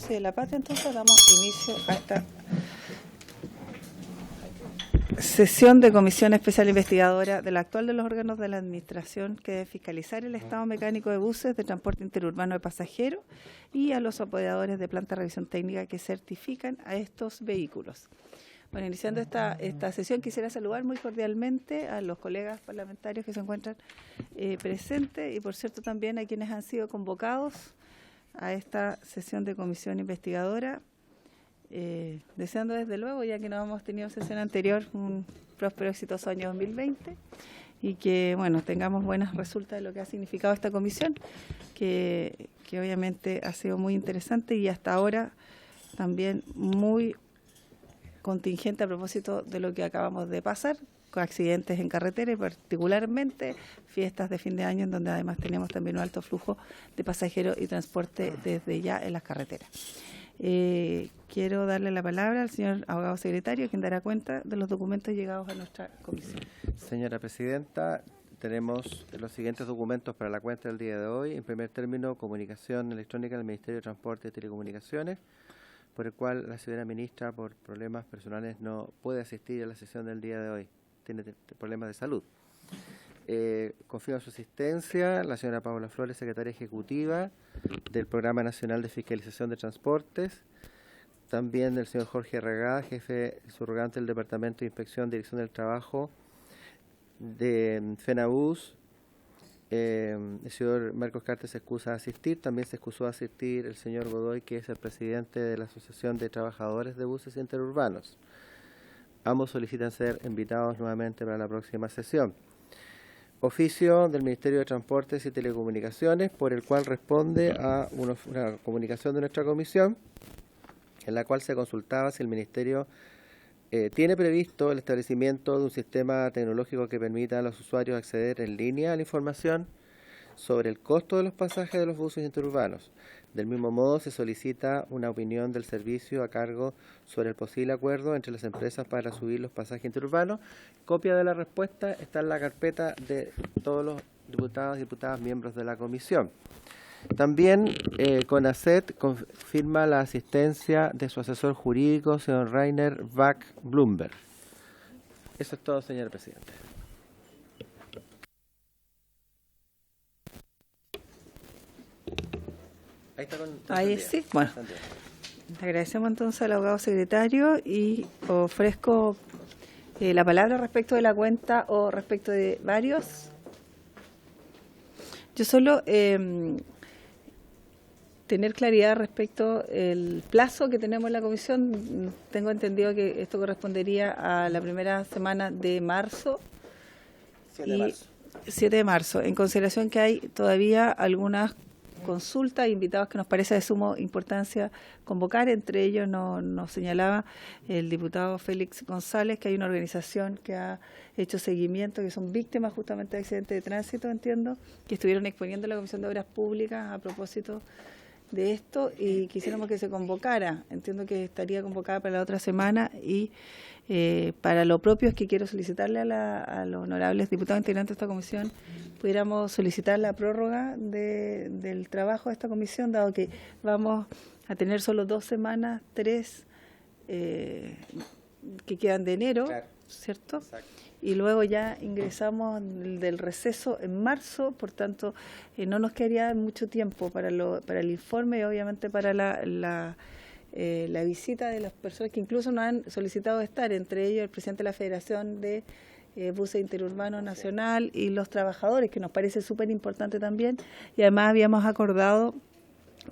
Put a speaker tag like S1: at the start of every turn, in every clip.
S1: Voces de la Patria, entonces damos inicio a esta sesión de Comisión Especial Investigadora de la actual de los órganos de la Administración que debe fiscalizar el estado mecánico de buses de transporte interurbano de pasajeros y a los apoderadores de planta de revisión técnica que certifican a estos vehículos. Bueno, iniciando esta sesión quisiera saludar muy cordialmente a los colegas parlamentarios que se encuentran presentes y por cierto también a quienes han sido convocados a esta sesión de comisión investigadora, deseando desde luego, ya que no hemos tenido sesión anterior, un próspero exitoso año 2020 y que bueno tengamos buenos resultados de lo que ha significado esta comisión, que obviamente ha sido muy interesante y hasta ahora también muy contingente a propósito de lo que acabamos de pasar, con accidentes en carretera y particularmente fiestas de fin de año en donde además tenemos también un alto flujo de pasajeros y transporte desde ya en las carreteras. Quiero darle la palabra al señor abogado secretario, quien dará cuenta de los documentos llegados a nuestra comisión.
S2: Señora Presidenta, tenemos los siguientes documentos para la cuenta del día de hoy. En primer término, comunicación electrónica del Ministerio de Transporte y Telecomunicaciones, por el cual la señora ministra, por problemas personales, no puede asistir a la sesión del día de hoy. Tiene problemas de salud. Confío en su asistencia la señora Paula Flores, secretaria ejecutiva del Programa Nacional de Fiscalización de Transportes. También el señor Jorge Arragada, jefe subrogante del Departamento de Inspección, Dirección del Trabajo de FENABUS. El señor Marcos Cartes se excusa de asistir. También se excusó de asistir el señor Godoy, que es el presidente de la Asociación de Trabajadores de Buses Interurbanos. Ambos solicitan ser invitados nuevamente para la próxima sesión. Oficio del Ministerio de Transportes y Telecomunicaciones, por el cual responde a una comunicación de nuestra comisión, en la cual se consultaba si el Ministerio tiene previsto el establecimiento de un sistema tecnológico que permita a los usuarios acceder en línea a la información sobre el costo de los pasajes de los buses interurbanos. Del mismo modo, se solicita una opinión del servicio a cargo sobre el posible acuerdo entre las empresas para subir los pasajes interurbanos. Copia de la respuesta está en la carpeta de todos los diputados y diputadas miembros de la comisión. También CONACET confirma la asistencia de su asesor jurídico, señor Rainer Bach Blumberg. Eso es todo, señor presidente. Ahí está con
S1: Ahí sí, bueno. Le agradecemos entonces al abogado secretario y ofrezco la palabra respecto de la cuenta o respecto de varios. Yo solo tener claridad respecto al plazo que tenemos en la comisión. Tengo entendido que esto correspondería a la primera semana de marzo. 7 de marzo. En consideración que hay todavía algunas consultas e invitados que nos parece de suma importancia convocar. Entre ellos nos señalaba el diputado Félix González que hay una organización que ha hecho seguimiento, que son víctimas justamente de accidentes de tránsito, entiendo, que estuvieron exponiendo en la Comisión de Obras Públicas a propósito de esto y quisiéramos que se convocara. Entiendo que estaría convocada para la otra semana y para lo propio es que quiero solicitarle a los honorables diputados integrantes de esta comisión pudiéramos solicitar la prórroga del trabajo de esta comisión, dado que vamos a tener solo 2 semanas, 3 que quedan de enero, claro, ¿cierto? Exacto. Y luego ya ingresamos del receso en marzo, por tanto no nos quedaría mucho tiempo para el informe y obviamente para la visita de las personas que incluso nos han solicitado estar, entre ellos el presidente de la Federación de Buses Interurbanos Nacional y los trabajadores, que nos parece súper importante también, y además habíamos acordado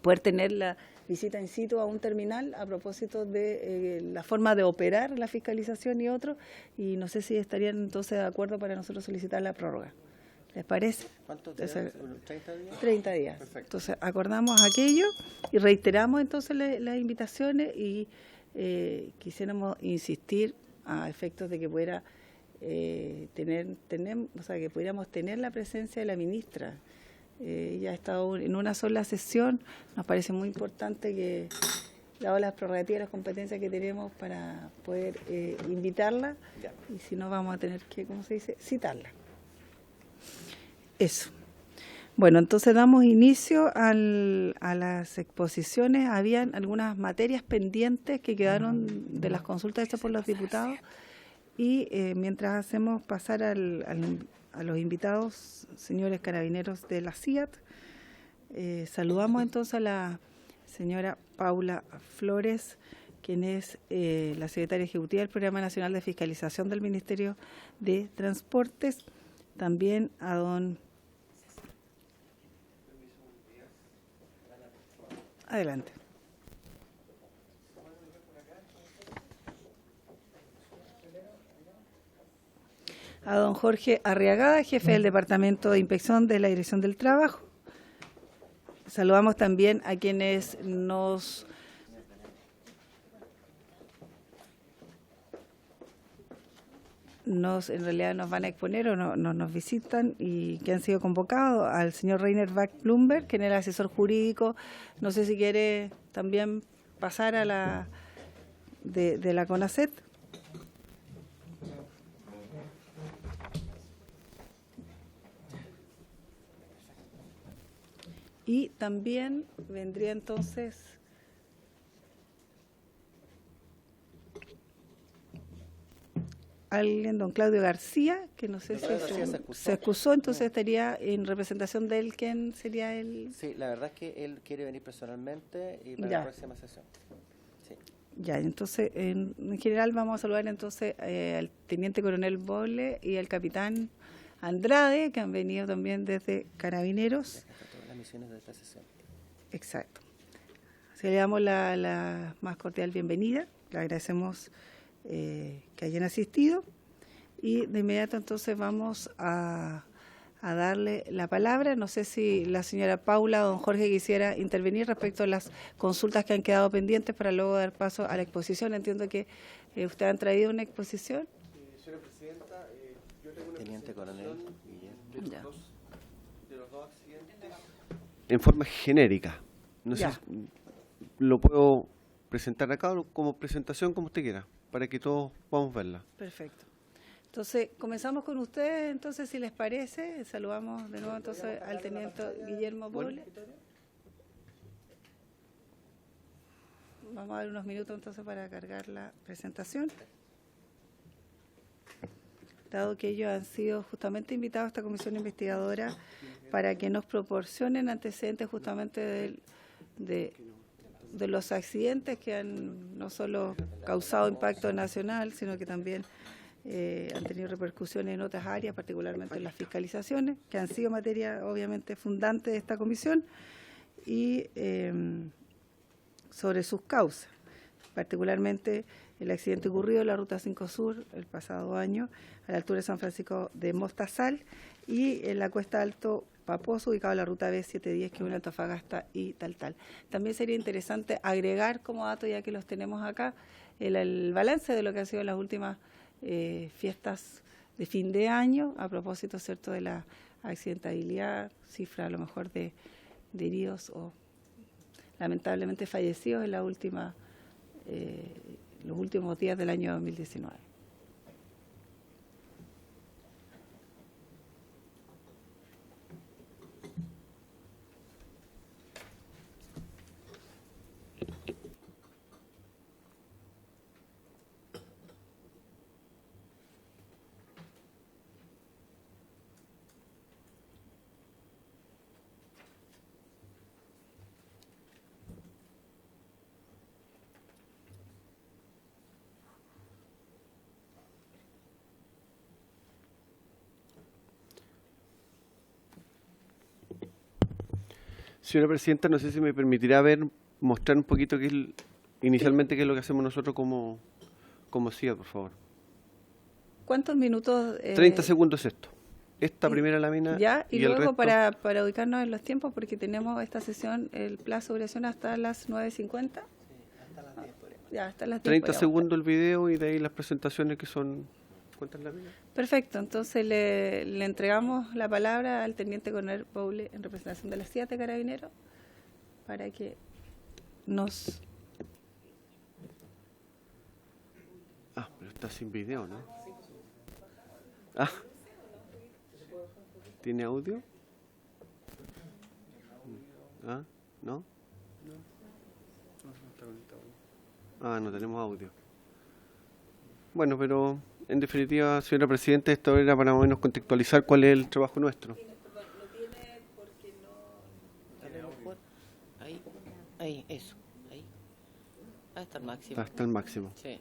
S1: poder tener la visita in situ a un terminal a propósito de la forma de operar la fiscalización y otro, y no sé si estarían entonces de acuerdo para nosotros solicitar la prórroga. ¿Les parece?
S2: ¿Cuántos días? ¿30 días?
S1: 30 días.
S2: Perfecto.
S1: Entonces acordamos aquello y reiteramos entonces las invitaciones y quisiéramos insistir a efectos de que pudiera que pudiéramos tener la presencia de la ministra. Ya ha estado en una sola sesión, nos parece muy importante que, dado las prerrogativas y las competencias que tenemos para poder invitarla, ya. Y si no vamos a tener que, ¿cómo se dice?, citarla. Eso. Bueno, entonces damos inicio a las exposiciones. Habían algunas materias pendientes que quedaron de las consultas hechas por los diputados y mientras hacemos pasar a los invitados, señores carabineros de la CIAT, saludamos entonces a la señora Paula Flores, quien es la secretaria ejecutiva del Programa Nacional de Fiscalización del Ministerio de Transportes. También a don... Adelante. A don Jorge Arriagada, jefe del Departamento de Inspección de la Dirección del Trabajo. Saludamos también a quienes en realidad nos van a exponer o nos visitan y que han sido convocados, al señor Reiner Bach Blumberg, quien es el asesor jurídico. No sé si quiere también pasar a la de la CONACET. Y también vendría entonces alguien, don Claudio García, que no sé si se excusó, entonces estaría en representación de él. ¿Quién sería él?
S2: Sí, la verdad es que él quiere venir personalmente y para
S1: Ya.
S2: la próxima sesión. Sí.
S1: Ya, entonces, en general vamos a saludar entonces al teniente coronel Bolle y al capitán Andrade, que han venido también desde Carabineros.
S2: Todas las misiones de esta sesión.
S1: Exacto. Así que le damos la más cordial bienvenida, le agradecemos que hayan asistido y de inmediato entonces vamos a darle la palabra. No sé si la señora Paula o don Jorge quisiera intervenir respecto a las consultas que han quedado pendientes para luego dar paso a la exposición. Entiendo que ustedes han traído una exposición.
S3: Señora Presidenta, yo tengo una
S2: Teniente coronel Guillermo.
S1: Ya.
S3: de los dos accidentes en forma genérica. No sé
S1: Ya.
S3: si lo puedo presentar acá como presentación, como usted quiera, para que todos podamos verla.
S1: Perfecto. Entonces, comenzamos con ustedes, entonces, si les parece. Saludamos de nuevo entonces al teniente Guillermo Bolle. Vamos a dar unos minutos entonces para cargar la presentación. Dado que ellos han sido justamente invitados a esta comisión investigadora para que nos proporcionen antecedentes justamente de los accidentes que han no solo causado impacto nacional, sino que también han tenido repercusiones en otras áreas, particularmente en las fiscalizaciones, que han sido materia obviamente fundante de esta comisión, y sobre sus causas, particularmente el accidente ocurrido en la Ruta 5 Sur el pasado año, a la altura de San Francisco de Mostazal, y en la Cuesta Alto Paposo, ubicado en la Ruta B710, que une Antofagasta y Taltal. También sería interesante agregar como dato, ya que los tenemos acá, el balance de lo que han sido las últimas fiestas de fin de año, a propósito, ¿cierto?, de la accidentabilidad, cifra a lo mejor de heridos o lamentablemente fallecidos en los últimos días del año 2019.
S3: Señora Presidenta, no sé si me permitirá mostrar un poquito inicialmente qué es lo que hacemos nosotros como CIA, por favor.
S1: ¿Cuántos minutos?
S3: 30 segundos esto. Esta primera lámina
S1: Ya, y
S3: el
S1: luego
S3: resto.
S1: para ubicarnos en los tiempos, porque tenemos esta sesión, el plazo de duración hasta las 9:50.
S2: Hasta las 10 podríamos.
S1: Ya, hasta las 10
S3: 30
S1: podríamos.
S3: segundos el video y de ahí las presentaciones que son... ¿Cuántas láminas?
S1: Perfecto, entonces le entregamos la palabra al teniente coronel Bolle en representación de la CIA de Carabineros para que nos...
S3: Ah, pero está sin video, ¿no? Ah. ¿Tiene audio? ¿Ah? ¿No? Ah, no tenemos audio. Bueno, pero en definitiva, señora Presidenta, esto era para más o menos contextualizar cuál es el trabajo nuestro.
S4: No tiene porque no. A lo mejor. Ahí, eso. Ahí. Hasta el máximo.
S3: Hasta el máximo.
S4: Sí.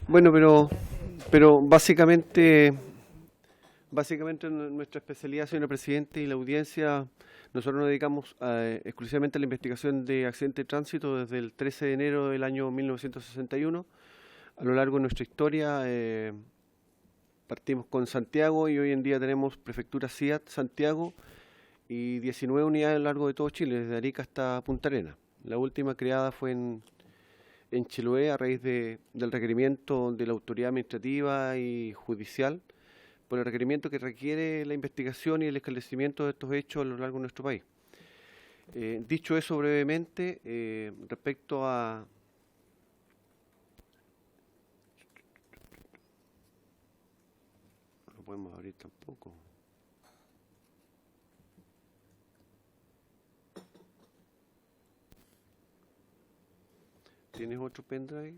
S3: Bueno, pero básicamente nuestra especialidad, señor presidente, y la audiencia, nosotros nos dedicamos exclusivamente a la investigación de accidentes de tránsito desde el 13 de enero del año 1961. A lo largo de nuestra historia partimos con Santiago y hoy en día tenemos Prefectura CIAT Santiago y 19 unidades a lo largo de todo Chile, desde Arica hasta Punta Arenas. La última creada fue en Chiloé a raíz del requerimiento de la autoridad administrativa y judicial por el requerimiento que requiere la investigación y el esclarecimiento de estos hechos a lo largo de nuestro país. Dicho eso brevemente, respecto a... No lo podemos abrir tampoco. ¿Tienes otro pendrive?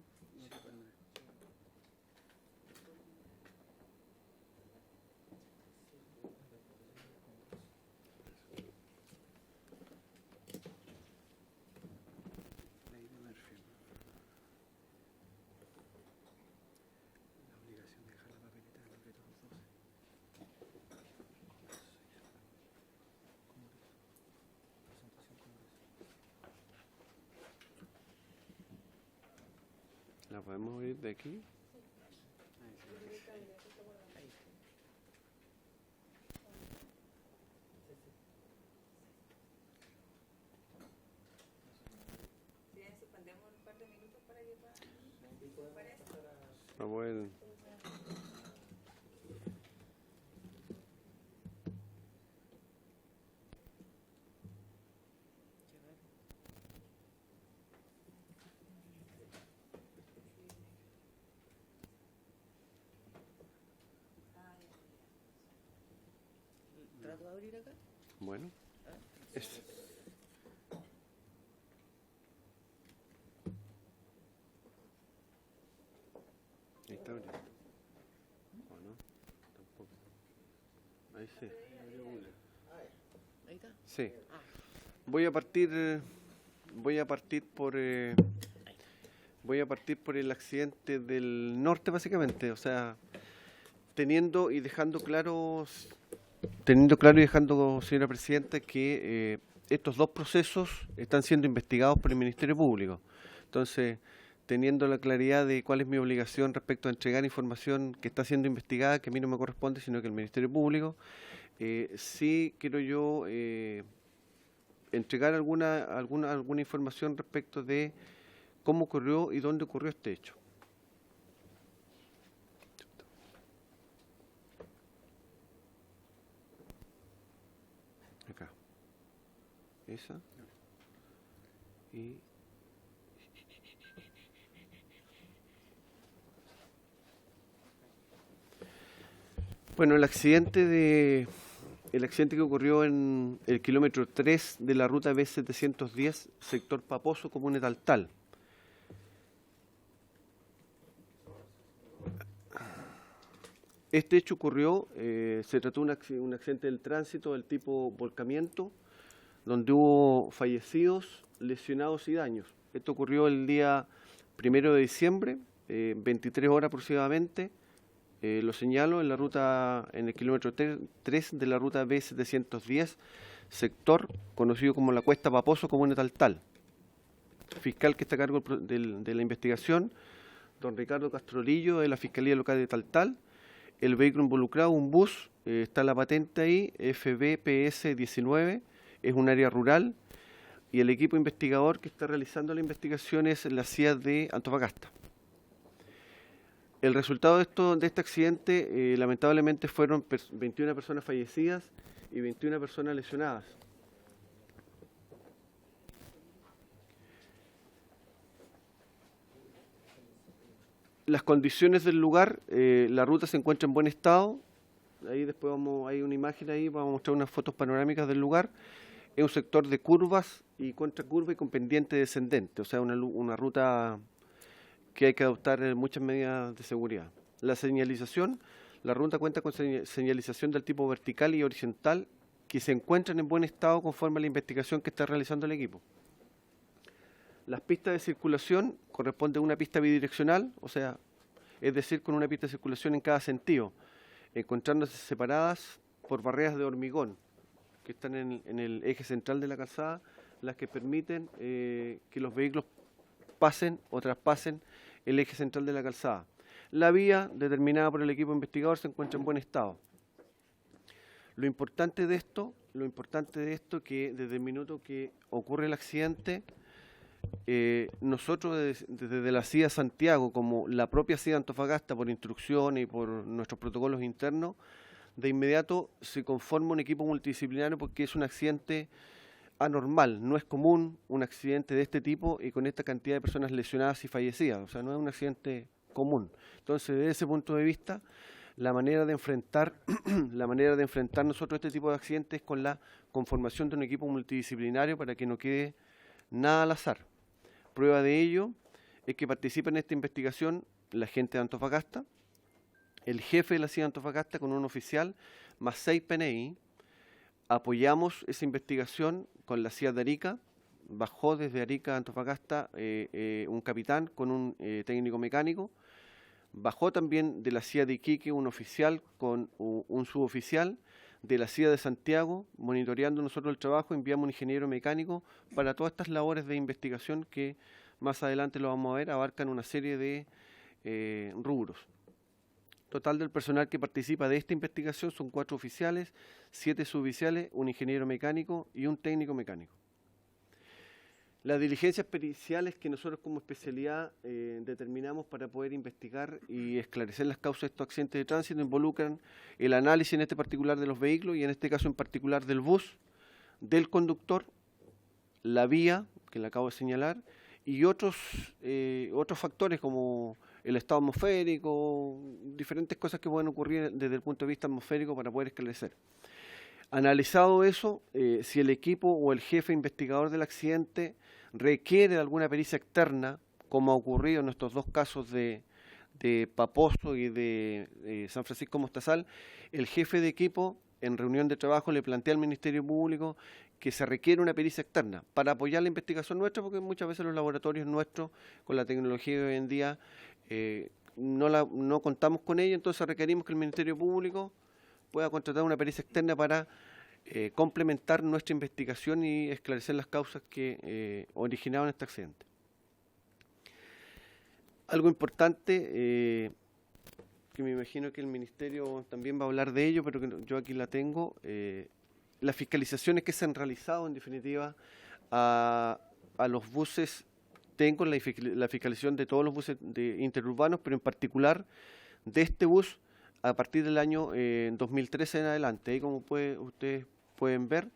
S3: ¿La podemos abrir de aquí? Bueno.
S4: ¿Trato de abrir acá?
S3: Bueno. Ahí está abriendo. ¿O no? Tampoco. Ahí sí.
S4: Ahí está.
S3: Sí. Voy a partir por el accidente del norte, básicamente. O sea, teniendo y dejando claro, señora Presidenta, que estos dos procesos están siendo investigados por el Ministerio Público. Entonces, teniendo la claridad de cuál es mi obligación respecto a entregar información que está siendo investigada, que a mí no me corresponde, sino que el Ministerio Público, sí quiero yo entregar alguna información respecto de cómo ocurrió y dónde ocurrió este hecho. Acá. Esa. Y... Bueno, el accidente que ocurrió en el kilómetro 3 de la ruta B710, sector Paposo, comuna de Taltal. Este hecho ocurrió, se trató de un accidente del tránsito del tipo volcamiento, donde hubo fallecidos, lesionados y daños. Esto ocurrió el día 1 de diciembre, 23 horas aproximadamente. Lo señalo en el kilómetro 3 de la ruta B710, sector conocido como la Cuesta Paposo, comuna de Taltal. Fiscal que está a cargo de la investigación, don Ricardo Castrolillo, de la Fiscalía Local de Taltal. El vehículo involucrado, un bus, está la patente ahí, FBPS 19, es un área rural, y el equipo investigador que está realizando la investigación es la CIA de Antofagasta. El resultado de este accidente, lamentablemente, fueron 21 personas fallecidas y 21 personas lesionadas. Las condiciones del lugar, la ruta se encuentra en buen estado. Ahí después hay una imagen ahí, vamos a mostrar unas fotos panorámicas del lugar. Es un sector de curvas y contracurva y con pendiente descendente, o sea, una ruta que hay que adoptar muchas medidas de seguridad. La señalización, la ruta cuenta con señalización del tipo vertical y horizontal que se encuentran en buen estado conforme a la investigación que está realizando el equipo. Las pistas de circulación corresponden a una pista bidireccional, o sea, es decir, con una pista de circulación en cada sentido, encontrándose separadas por barreras de hormigón que están en el eje central de la calzada, las que permiten que los vehículos pasen o traspasen el eje central de la calzada. La vía, determinada por el equipo investigador, se encuentra en buen estado. Lo importante de esto que desde el minuto que ocurre el accidente, nosotros desde la CIA Santiago, como la propia CIA Antofagasta, por instrucciones y por nuestros protocolos internos, de inmediato se conforma un equipo multidisciplinario porque es un accidente anormal, no es común un accidente de este tipo y con esta cantidad de personas lesionadas y fallecidas, o sea, no es un accidente común. Entonces, desde ese punto de vista, la manera de enfrentar nosotros este tipo de accidentes es con la conformación de un equipo multidisciplinario para que no quede nada al azar. Prueba de ello es que participa en esta investigación la gente de Antofagasta, el jefe de la CIA de Antofagasta con un oficial, más 6 PNI. Apoyamos esa investigación con la CIA de Arica. Bajó desde Arica a Antofagasta un capitán con un técnico mecánico. Bajó también de la CIA de Iquique un oficial con un suboficial. De la CIA de Santiago, monitoreando nosotros el trabajo, enviamos un ingeniero mecánico para todas estas labores de investigación que más adelante lo vamos a ver, abarcan una serie de rubros. Total del personal que participa de esta investigación son 4 oficiales, 7 suboficiales, un ingeniero mecánico y un técnico mecánico. Las diligencias periciales que nosotros como especialidad determinamos para poder investigar y esclarecer las causas de estos accidentes de tránsito involucran el análisis en este particular de los vehículos y en este caso en particular del bus, del conductor, la vía, que le acabo de señalar, y otros factores como el estado atmosférico, diferentes cosas que pueden ocurrir desde el punto de vista atmosférico para poder esclarecer. Analizado eso, si el equipo o el jefe investigador del accidente requiere de alguna pericia externa, como ha ocurrido en estos 2 casos de Paposo y de San Francisco Mostazal, el jefe de equipo en reunión de trabajo le plantea al Ministerio Público que se requiere una pericia externa para apoyar la investigación nuestra, porque muchas veces los laboratorios nuestros, con la tecnología de hoy en día, no contamos con ello, entonces requerimos que el Ministerio Público pueda contratar una pericia externa para complementar nuestra investigación y esclarecer las causas que originaron este accidente. Algo importante, que me imagino que el Ministerio también va a hablar de ello, pero que yo aquí la tengo, las fiscalizaciones que se han realizado en definitiva a los buses. Tengo la fiscalización de todos los buses interurbanos, pero en particular de este bus a partir del año 2013 en adelante. Ahí como ustedes pueden ver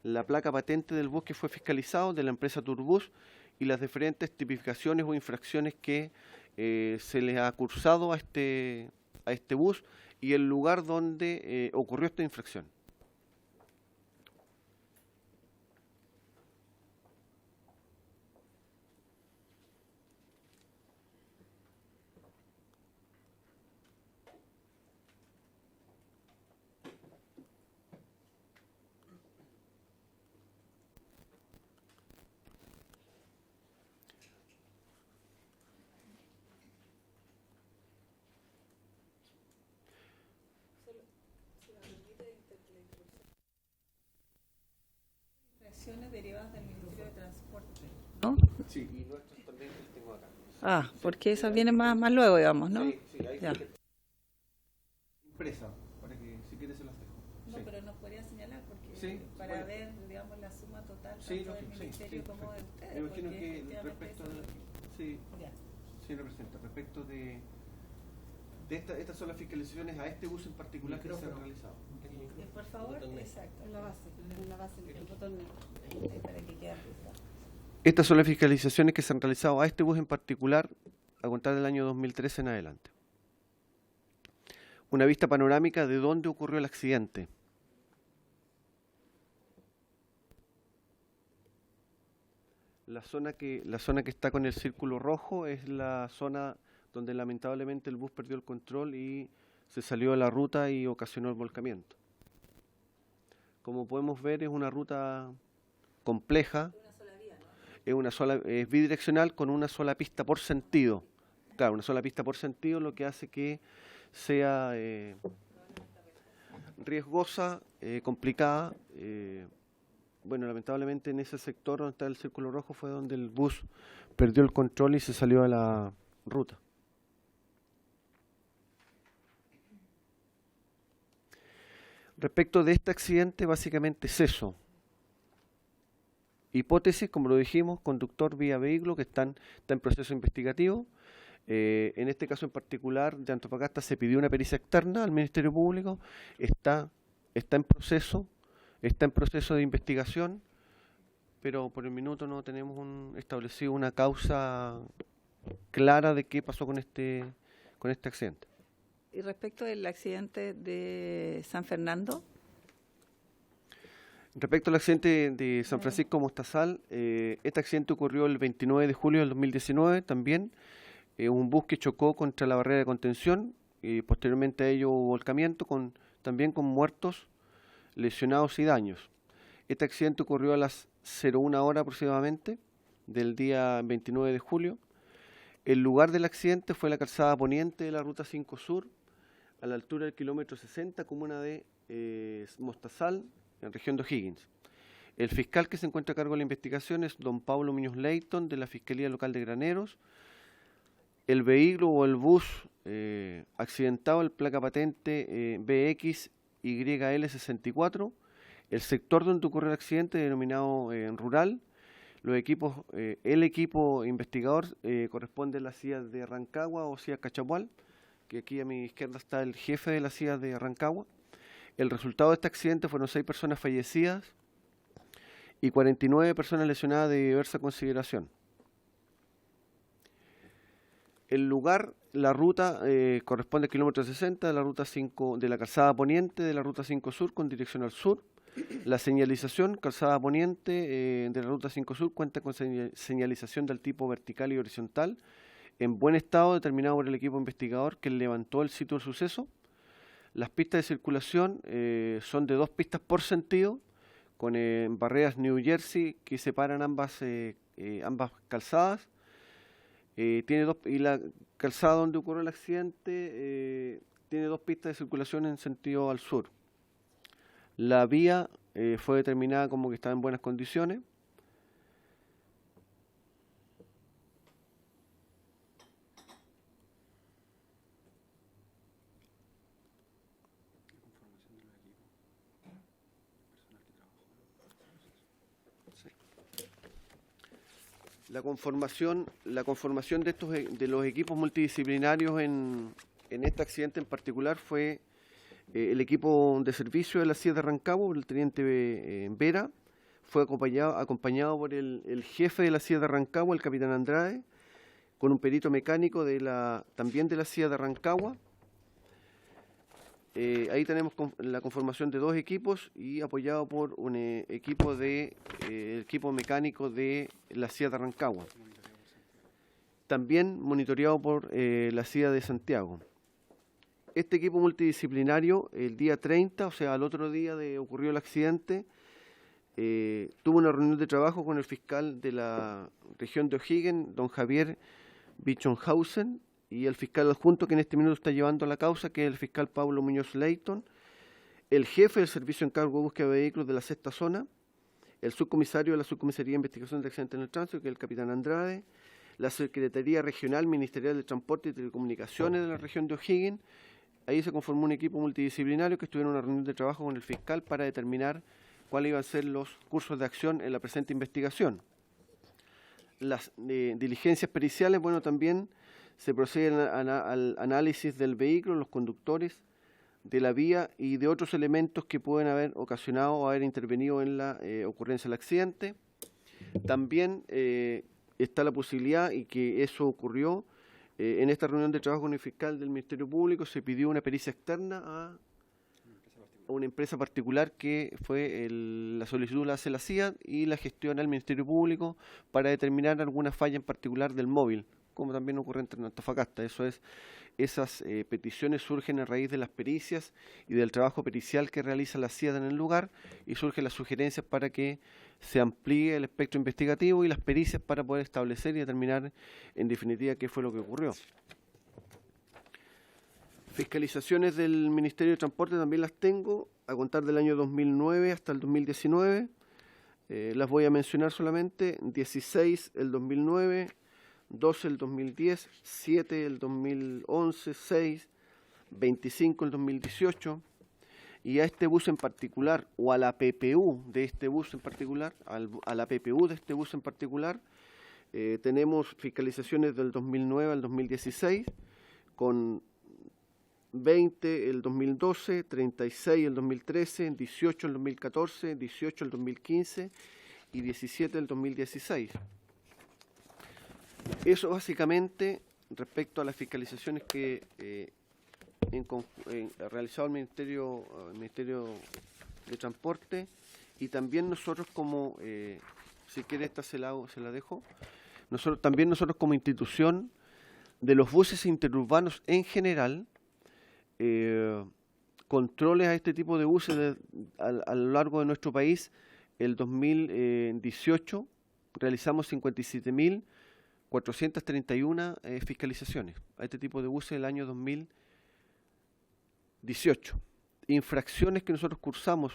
S3: la placa patente del bus que fue fiscalizado de la empresa Turbus y las diferentes tipificaciones o infracciones que se les ha cursado a este bus y el lugar donde ocurrió esta infracción.
S1: Derivadas del Ministerio de Transporte, ¿no?
S3: Sí, y nuestras también las tengo acá.
S1: Ah, porque esas vienen más luego, digamos, ¿no?
S3: Sí, ahí
S1: Ya.
S3: impresa, para que si quieres se las dejo.
S1: No,
S3: Sí.
S1: pero nos podría señalar porque
S3: Sí,
S1: para
S3: bueno.
S1: ver, digamos, la suma total
S3: Sí,
S1: tanto del
S3: lógico, sí,
S1: Ministerio
S3: sí,
S1: como de
S3: perfecto.
S1: ustedes.
S3: Me imagino
S1: porque
S3: que
S1: efectivamente
S3: respecto
S1: eso
S3: de...
S1: es lo que-
S3: Sí,
S1: Ya.
S3: sí, representa. Respecto de estas son las fiscalizaciones a este bus en particular que se han realizado.
S1: Por favor, exacto. En la base, el botón negro. Para que quede apretado.
S3: Estas son las fiscalizaciones que se han realizado a este bus en particular a contar del año 2013 en adelante. Una vista panorámica de dónde ocurrió el accidente. La zona que está con el círculo rojo es la zona donde lamentablemente el bus perdió el control y se salió de la ruta y ocasionó el volcamiento. Como podemos ver, es una ruta compleja. Es bidireccional con una sola pista por sentido. Claro, una sola pista por sentido, lo que hace que sea riesgosa, complicada. Bueno, lamentablemente en ese sector donde está el círculo rojo fue donde el bus perdió el control y se salió de la ruta. Respecto de este accidente, básicamente es eso. Hipótesis, como lo dijimos, conductor vía vehículo, que está en proceso investigativo. En este caso en particular de Antofagasta se pidió una pericia externa al Ministerio Público, está en proceso de investigación, pero por el minuto no tenemos establecido una causa clara de qué pasó con este accidente.
S1: Y respecto del accidente de San Fernando.
S3: Respecto al accidente de San Francisco Mostazal, este accidente ocurrió el 29 de julio del 2019 también. Un bus que chocó contra la barrera de contención y posteriormente a ello hubo volcamiento también con muertos, lesionados y daños. Este accidente ocurrió a las 01 hora aproximadamente del día 29 de julio. El lugar del accidente fue la calzada poniente de la Ruta 5 Sur, a la altura del kilómetro 60, comuna de Mostazal, en región de O'Higgins. El fiscal que se encuentra a cargo de la investigación es don Pablo Muñoz Leighton, de la Fiscalía Local de Graneros. El vehículo o el bus accidentado, el placa patente BXYL64, el sector donde ocurrió el accidente denominado rural. El equipo investigador corresponde a la CIA de Rancagua o CIA Cachapual, que aquí a mi izquierda está el jefe de la CIA de Rancagua. El resultado de este accidente fueron 6 personas fallecidas y 49 personas lesionadas de diversa consideración. El lugar, la ruta corresponde al kilómetro 60 de la ruta 5, de la calzada poniente de la ruta 5 Sur con dirección al sur. La señalización, calzada poniente de la ruta 5 Sur, cuenta con señalización del tipo vertical y horizontal, en buen estado, determinado por el equipo investigador que levantó el sitio del suceso. Las pistas de circulación son de 2 pistas por sentido, con barreras New Jersey que separan ambas calzadas. Y la calzada donde ocurrió el accidente tiene 2 pistas de circulación en sentido al sur. La vía fue determinada como que estaba en buenas condiciones. La conformación de los equipos multidisciplinarios en este accidente en particular fue el equipo de servicio de la CIA de Rancagua, el teniente Vera, fue acompañado por el jefe de la CIA de Rancagua, el capitán Andrade, con un perito mecánico también de la CIA de Rancagua. Ahí tenemos la conformación de 2 equipos y apoyado por un equipo mecánico de la CIA de Rancagua. También monitoreado por la CIA de Santiago. Este equipo multidisciplinario, el día 30, o sea, al otro día de ocurrió el accidente, tuvo una reunión de trabajo con el fiscal de la región de O'Higgins, don Javier Bichonhausen, y el fiscal adjunto que en este minuto está llevando la causa, que es el fiscal Pablo Muñoz Leighton, el jefe del Servicio en Cargo de Búsqueda de Vehículos de la 6ª Zona, el subcomisario de la Subcomisaría de Investigación de Accidentes en el Tránsito, que es el capitán Andrade, la Secretaría Regional Ministerial de Transporte y Telecomunicaciones de la región de O'Higgins. Ahí se conformó un equipo multidisciplinario que estuvieron en una reunión de trabajo con el fiscal para determinar cuáles iban a ser los cursos de acción en la presente investigación. Las diligencias periciales, bueno, también se procede al análisis del vehículo, los conductores, de la vía y de otros elementos que pueden haber ocasionado o haber intervenido en la ocurrencia del accidente. También está la posibilidad, y que eso ocurrió, En esta reunión de trabajo con el fiscal del Ministerio Público se pidió una pericia externa a una empresa particular que fue la solicitud la hace la CIA y la gestiona el Ministerio Público para determinar alguna falla en particular del móvil, como también ocurre en Antofagasta. Esas peticiones surgen a raíz de las pericias y del trabajo pericial que realiza la CIA en el lugar, y surgen las sugerencias para que se amplíe el espectro investigativo y las pericias para poder establecer y determinar en definitiva qué fue lo que ocurrió. Fiscalizaciones del Ministerio de Transporte también las tengo, a contar del año 2009 hasta el 2019. Las voy a mencionar solamente: 16 el 2009, 12 el 2010, 7 el 2011, 6, 25 el 2018. Y a este bus en particular, o a la PPU de este bus en particular, a la PPU de este bus en particular, tenemos fiscalizaciones del 2009 al 2016, con 20 el 2012, 36 el 2013, 18 el 2014, 18 el 2015 y 17 el 2016. Eso básicamente respecto a las fiscalizaciones que realizado el Ministerio de Transporte. Y también nosotros como, si quiere esta se la dejo, nosotros como institución de los buses interurbanos en general, controles a este tipo de buses a lo largo de nuestro país. El 2018 realizamos 57.431 fiscalizaciones a este tipo de buses el año 2018. Infracciones que nosotros cursamos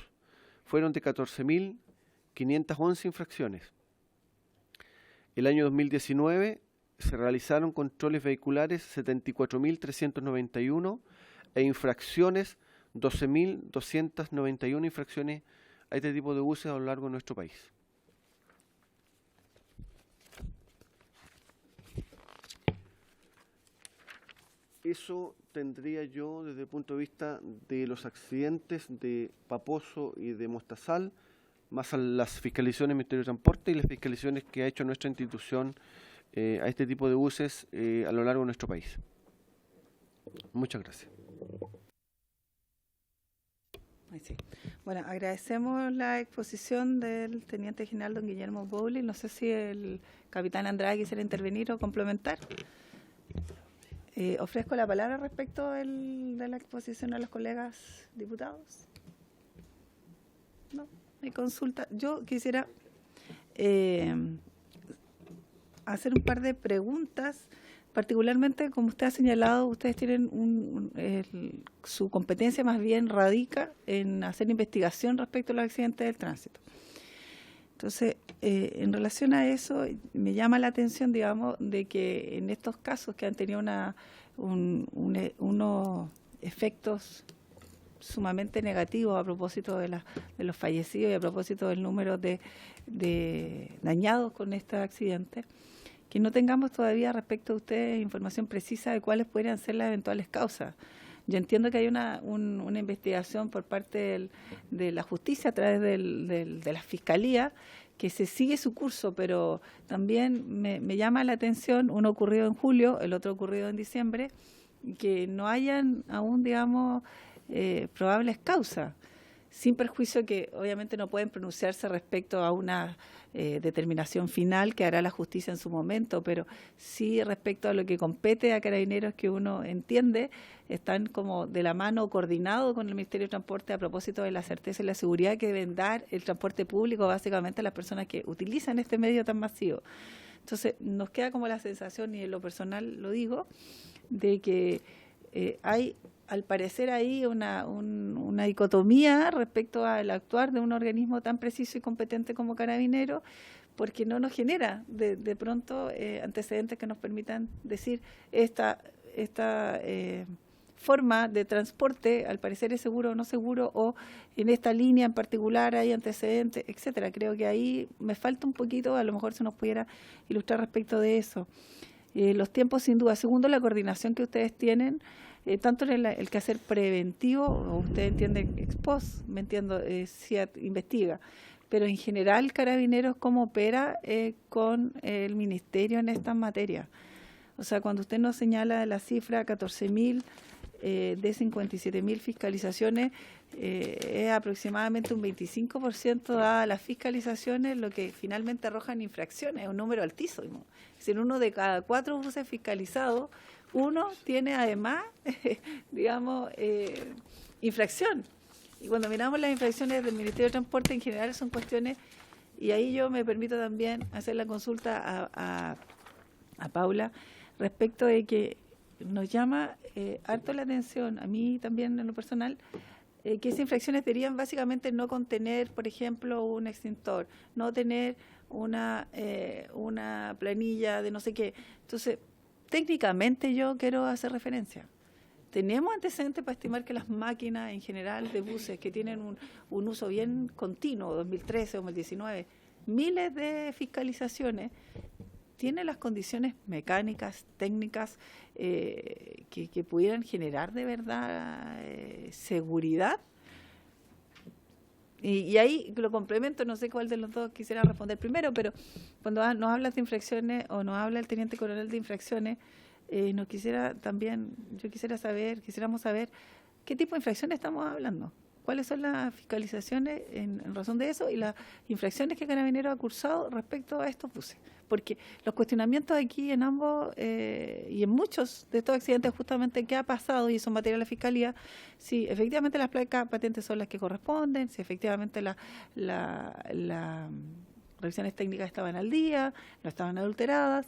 S3: fueron de 14.511 infracciones. El año 2019 se realizaron controles vehiculares 74.391 e infracciones 12.291 infracciones a este tipo de buses a lo largo de nuestro país. Eso tendría yo desde el punto de vista de los accidentes de Paposo y de Mostazal, más a las fiscalizaciones del Ministerio de Transporte y las fiscalizaciones que ha hecho nuestra institución a este tipo de buses a lo largo de nuestro país. Muchas gracias.
S1: Sí. Bueno, agradecemos la exposición del Teniente General don Guillermo Bowley. No sé si el capitán Andrade quisiera intervenir o complementar. Ofrezco la palabra respecto de la exposición a los colegas diputados. No, hay consulta. Yo quisiera hacer un par de preguntas. Particularmente, como usted ha señalado, ustedes tienen su competencia más bien radica en hacer investigación respecto a los accidentes del tránsito. Entonces, en relación a eso, me llama la atención, digamos, de que en estos casos que han tenido unos efectos sumamente negativos a propósito de los fallecidos y a propósito del número de dañados con este accidente, que no tengamos todavía respecto a ustedes información precisa de cuáles podrían ser las eventuales causas. Yo entiendo que hay una investigación por parte de la justicia a través de la fiscalía, que se sigue su curso, pero también me llama la atención, uno ocurrido en julio, el otro ocurrido en diciembre, que no hayan aún, digamos, probables causas, sin perjuicio que obviamente no pueden pronunciarse respecto a una determinación final que hará la justicia en su momento, pero sí respecto a lo que compete a Carabineros, que uno entiende están como de la mano coordinados con el Ministerio de Transporte a propósito de la certeza y la seguridad que deben dar el transporte público básicamente a las personas que utilizan este medio tan masivo. Entonces nos queda como la sensación, y en lo personal lo digo, de que hay al parecer ahí una dicotomía respecto al actuar de un organismo tan preciso y competente como Carabineros, porque no nos genera de pronto antecedentes que nos permitan decir esta forma de transporte al parecer es seguro o no seguro, o en esta línea en particular hay antecedentes, etcétera. Creo que ahí me falta un poquito, a lo mejor se nos pudiera ilustrar respecto de eso. Los tiempos, sin duda. Segundo, la coordinación que ustedes tienen, tanto en el quehacer preventivo, o usted entiende ex post, me entiendo, si investiga, pero en general Carabineros, ¿cómo opera con el Ministerio en estas materias? O sea, cuando usted nos señala la cifra 14.000 de 57.000 fiscalizaciones, es aproximadamente un 25% dadas las fiscalizaciones, lo que finalmente arrojan infracciones, es un número altísimo. Es decir, 1 de cada 4 buses fiscalizados, uno tiene además, digamos, infracción. Y cuando miramos las infracciones del Ministerio de Transporte, en general son cuestiones, y ahí yo me permito también hacer la consulta a Paula, respecto de que nos llama harto la atención, a mí también en lo personal, que esas infracciones deberían básicamente no contener, por ejemplo, un extintor, no tener una planilla de no sé qué. Entonces, técnicamente yo quiero hacer referencia. Tenemos antecedentes para estimar que las máquinas en general de buses que tienen un uso bien continuo, 2013, 2019, miles de fiscalizaciones, tienen las condiciones mecánicas, técnicas que pudieran generar de verdad seguridad. Y ahí lo complemento, no sé cuál de los dos quisiera responder primero, pero cuando nos hablas de infracciones o nos habla el teniente coronel de infracciones, quisiéramos saber qué tipo de infracciones estamos hablando. ¿Cuáles son las fiscalizaciones en razón de eso y las infracciones que Carabineros ha cursado respecto a estos buses? Porque los cuestionamientos aquí en ambos y en muchos de estos accidentes justamente qué ha pasado, y eso en materia de la Fiscalía, si efectivamente las placas patentes son las que corresponden, si efectivamente las revisiones técnicas estaban al día, no estaban adulteradas.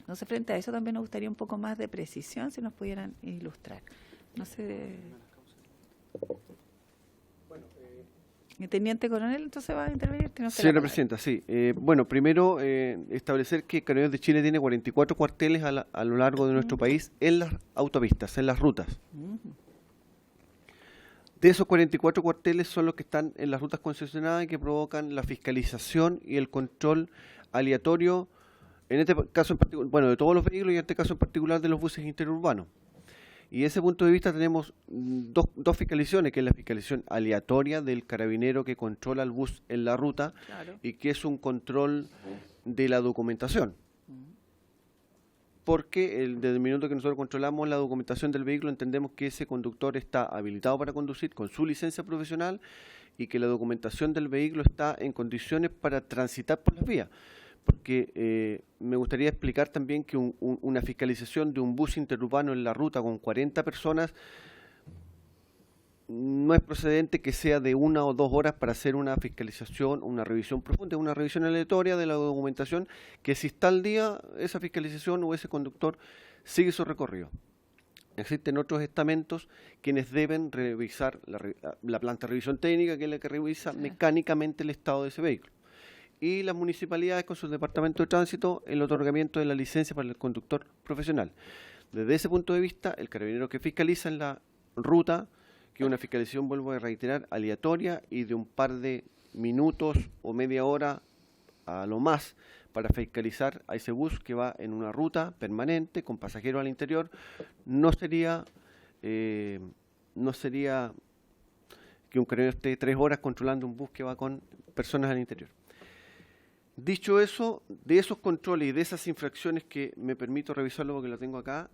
S1: Entonces, frente a eso también nos gustaría un poco más de precisión, si nos pudieran ilustrar. No sé... El teniente coronel entonces va a intervenir.
S3: Señora Presidenta, sí. Bueno, primero establecer que Carabineros de Chile tiene 44 cuarteles a lo largo de nuestro país en las autopistas, en las rutas. De esos 44 cuarteles son los que están en las rutas concesionadas y que provocan la fiscalización y el control aleatorio, en este caso en particular, bueno, de todos los vehículos y en este caso en particular de los buses interurbanos. Y desde ese punto de vista tenemos dos fiscalizaciones, que es la fiscalización aleatoria del carabinero que controla el bus en la ruta, claro, y que es un control de la documentación. Porque desde el minuto que nosotros controlamos la documentación del vehículo, entendemos que ese conductor está habilitado para conducir con su licencia profesional y que la documentación del vehículo está en condiciones para transitar por las vías. Porque me gustaría explicar también que una fiscalización de un bus interurbano en la ruta con 40 personas no es procedente que sea de 1 o 2 horas para hacer una fiscalización, una revisión profunda, una revisión aleatoria de la documentación, que si está al día esa fiscalización o ese conductor sigue su recorrido. Existen otros estamentos quienes deben revisar la planta de revisión técnica, que es la que revisa mecánicamente el estado de ese vehículo. Y las municipalidades con su departamento de tránsito el otorgamiento de la licencia para el conductor profesional. Desde ese punto de vista, el carabinero que fiscaliza en la ruta, que es una fiscalización, vuelvo a reiterar, aleatoria y de un par de minutos o media hora a lo más para fiscalizar a ese bus que va en una ruta permanente con pasajeros al interior, no sería que un carabinero esté 3 horas controlando un bus que va con personas al interior. Dicho eso, de esos controles y de esas infracciones que me permito revisarlo porque lo tengo acá,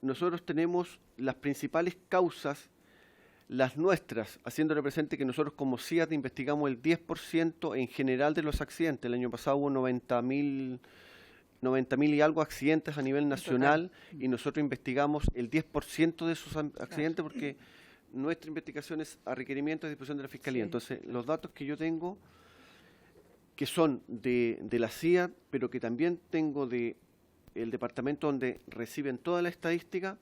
S3: nosotros tenemos las principales causas, las nuestras, haciéndole presente que nosotros como CIAT investigamos el 10% en general de los accidentes. El año pasado hubo 90.000 y algo accidentes a nivel nacional y nosotros investigamos el 10% de esos accidentes porque nuestra investigación es a requerimiento de disposición de la Fiscalía. Sí. Entonces, los datos que yo tengo, que son de la CIA, pero que también tengo de el departamento donde reciben toda la estadística.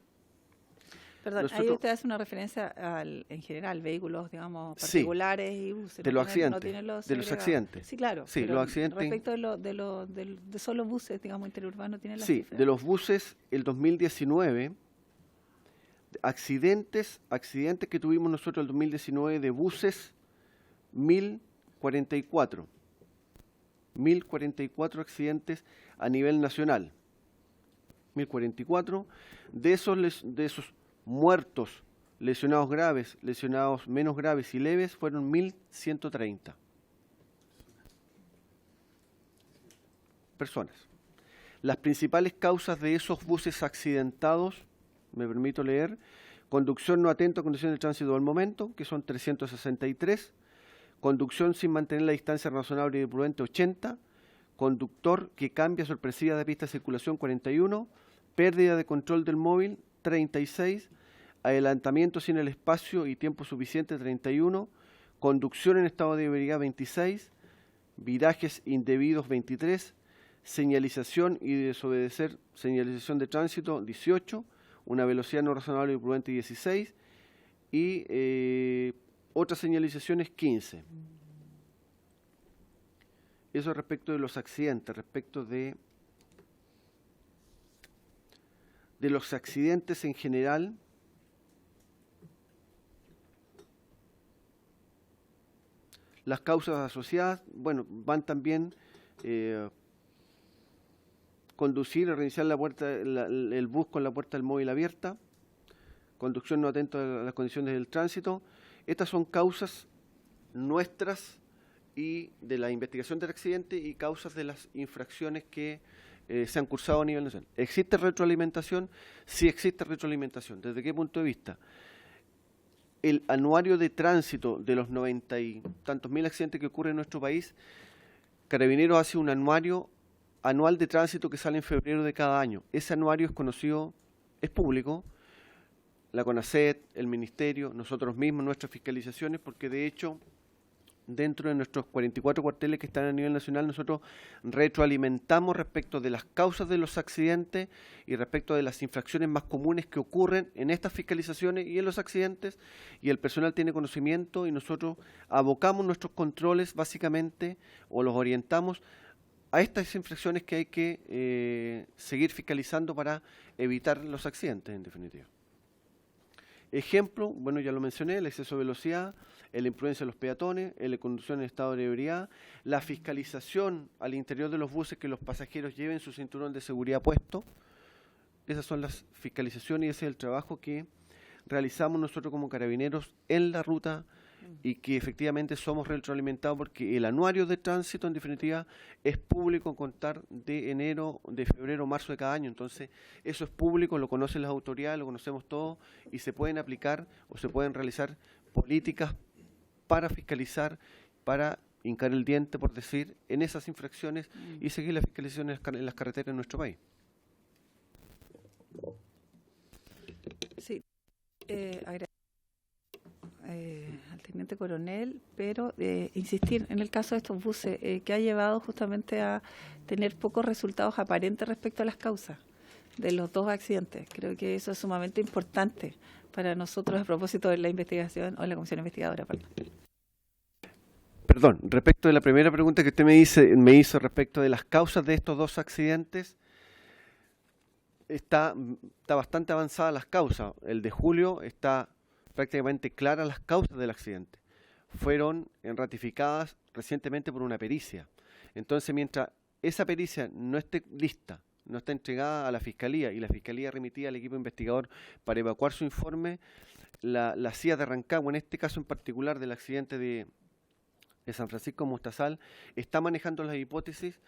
S1: Perdón, ahí usted hace una referencia en general, vehículos, digamos, particulares, sí, y buses.
S3: De los accidentes, de los accidentes.
S1: Sí, claro.
S3: Sí, los accidentes.
S1: Respecto de solo buses, digamos, interurbanos, ¿tiene la
S3: cifra? Sí, de los buses, el 2019... Accidentes que tuvimos nosotros el 2019 de buses, 1.044 accidentes a nivel nacional. 1.044, de esos muertos, lesionados graves, lesionados menos graves y leves, fueron 1.130. personas. Las principales causas de esos buses accidentados, me permito leer: conducción no atenta a condiciones de tránsito al momento, que son 363, conducción sin mantener la distancia razonable y prudente, 80, conductor que cambia sorpresiva de pista de circulación, 41, pérdida de control del móvil, 36, adelantamiento sin el espacio y tiempo suficiente, 31, conducción en estado de ebriedad, 26, virajes indebidos, 23, señalización y desobedecer señalización de tránsito, 18, una velocidad no razonable y prudente, 16, y otras señalizaciones, 15. Eso respecto de los accidentes. Respecto de los accidentes en general, las causas asociadas, bueno, van también conducir o reiniciar la puerta, el bus con la puerta del móvil abierta, conducción no atenta a las condiciones del tránsito. Estas son causas nuestras y de la investigación del accidente y causas de las infracciones que se han cursado a nivel nacional. ¿Existe retroalimentación? Sí existe retroalimentación. ¿Desde qué punto de vista? El anuario de tránsito de los 90 y tantos mil accidentes que ocurren en nuestro país, Carabineros hace un anuario anual de tránsito que sale en febrero de cada año. Ese anuario es conocido, es público, la CONACET, el Ministerio, nosotros mismos, nuestras fiscalizaciones, porque de hecho, dentro de nuestros 44 cuarteles que están a nivel nacional, nosotros retroalimentamos respecto de las causas de los accidentes y respecto de las infracciones más comunes que ocurren en estas fiscalizaciones y en los accidentes, y el personal tiene conocimiento y nosotros abocamos nuestros controles básicamente, o los orientamos a estas infracciones que hay que seguir fiscalizando para evitar los accidentes, en definitiva. Ejemplo, bueno, ya lo mencioné: el exceso de velocidad, la imprudencia de los peatones, la conducción en estado de ebriedad, la fiscalización al interior de los buses que los pasajeros lleven su cinturón de seguridad puesto. Esas son las fiscalizaciones y ese es el trabajo que realizamos nosotros como Carabineros en la ruta, y que efectivamente somos retroalimentados porque el anuario de tránsito, en definitiva, es público contar de enero, de febrero, marzo de cada año. Entonces, eso es público, lo conocen las autoridades, lo conocemos todos, y se pueden aplicar o se pueden realizar políticas para fiscalizar, para hincar el diente, por decir, en esas infracciones y seguir las fiscalizaciones en las carreteras de nuestro país.
S1: Sí, al teniente coronel, pero insistir en el caso de estos buses, que ha llevado justamente a tener pocos resultados aparentes respecto a las causas de los dos accidentes. Creo que eso es sumamente importante para nosotros a propósito de la investigación o la comisión investigadora.
S3: Perdón, respecto de la primera pregunta que usted me hizo respecto de las causas de estos dos accidentes, está bastante avanzada las causas. El de julio está prácticamente claras las causas del accidente. Fueron ratificadas recientemente por una pericia. Entonces, mientras esa pericia no esté lista, no está entregada a la Fiscalía y la Fiscalía remitida al equipo investigador para evacuar su informe, la CIA de Rancagua, en este caso en particular del accidente de San Francisco Mostazal, está manejando las hipótesis,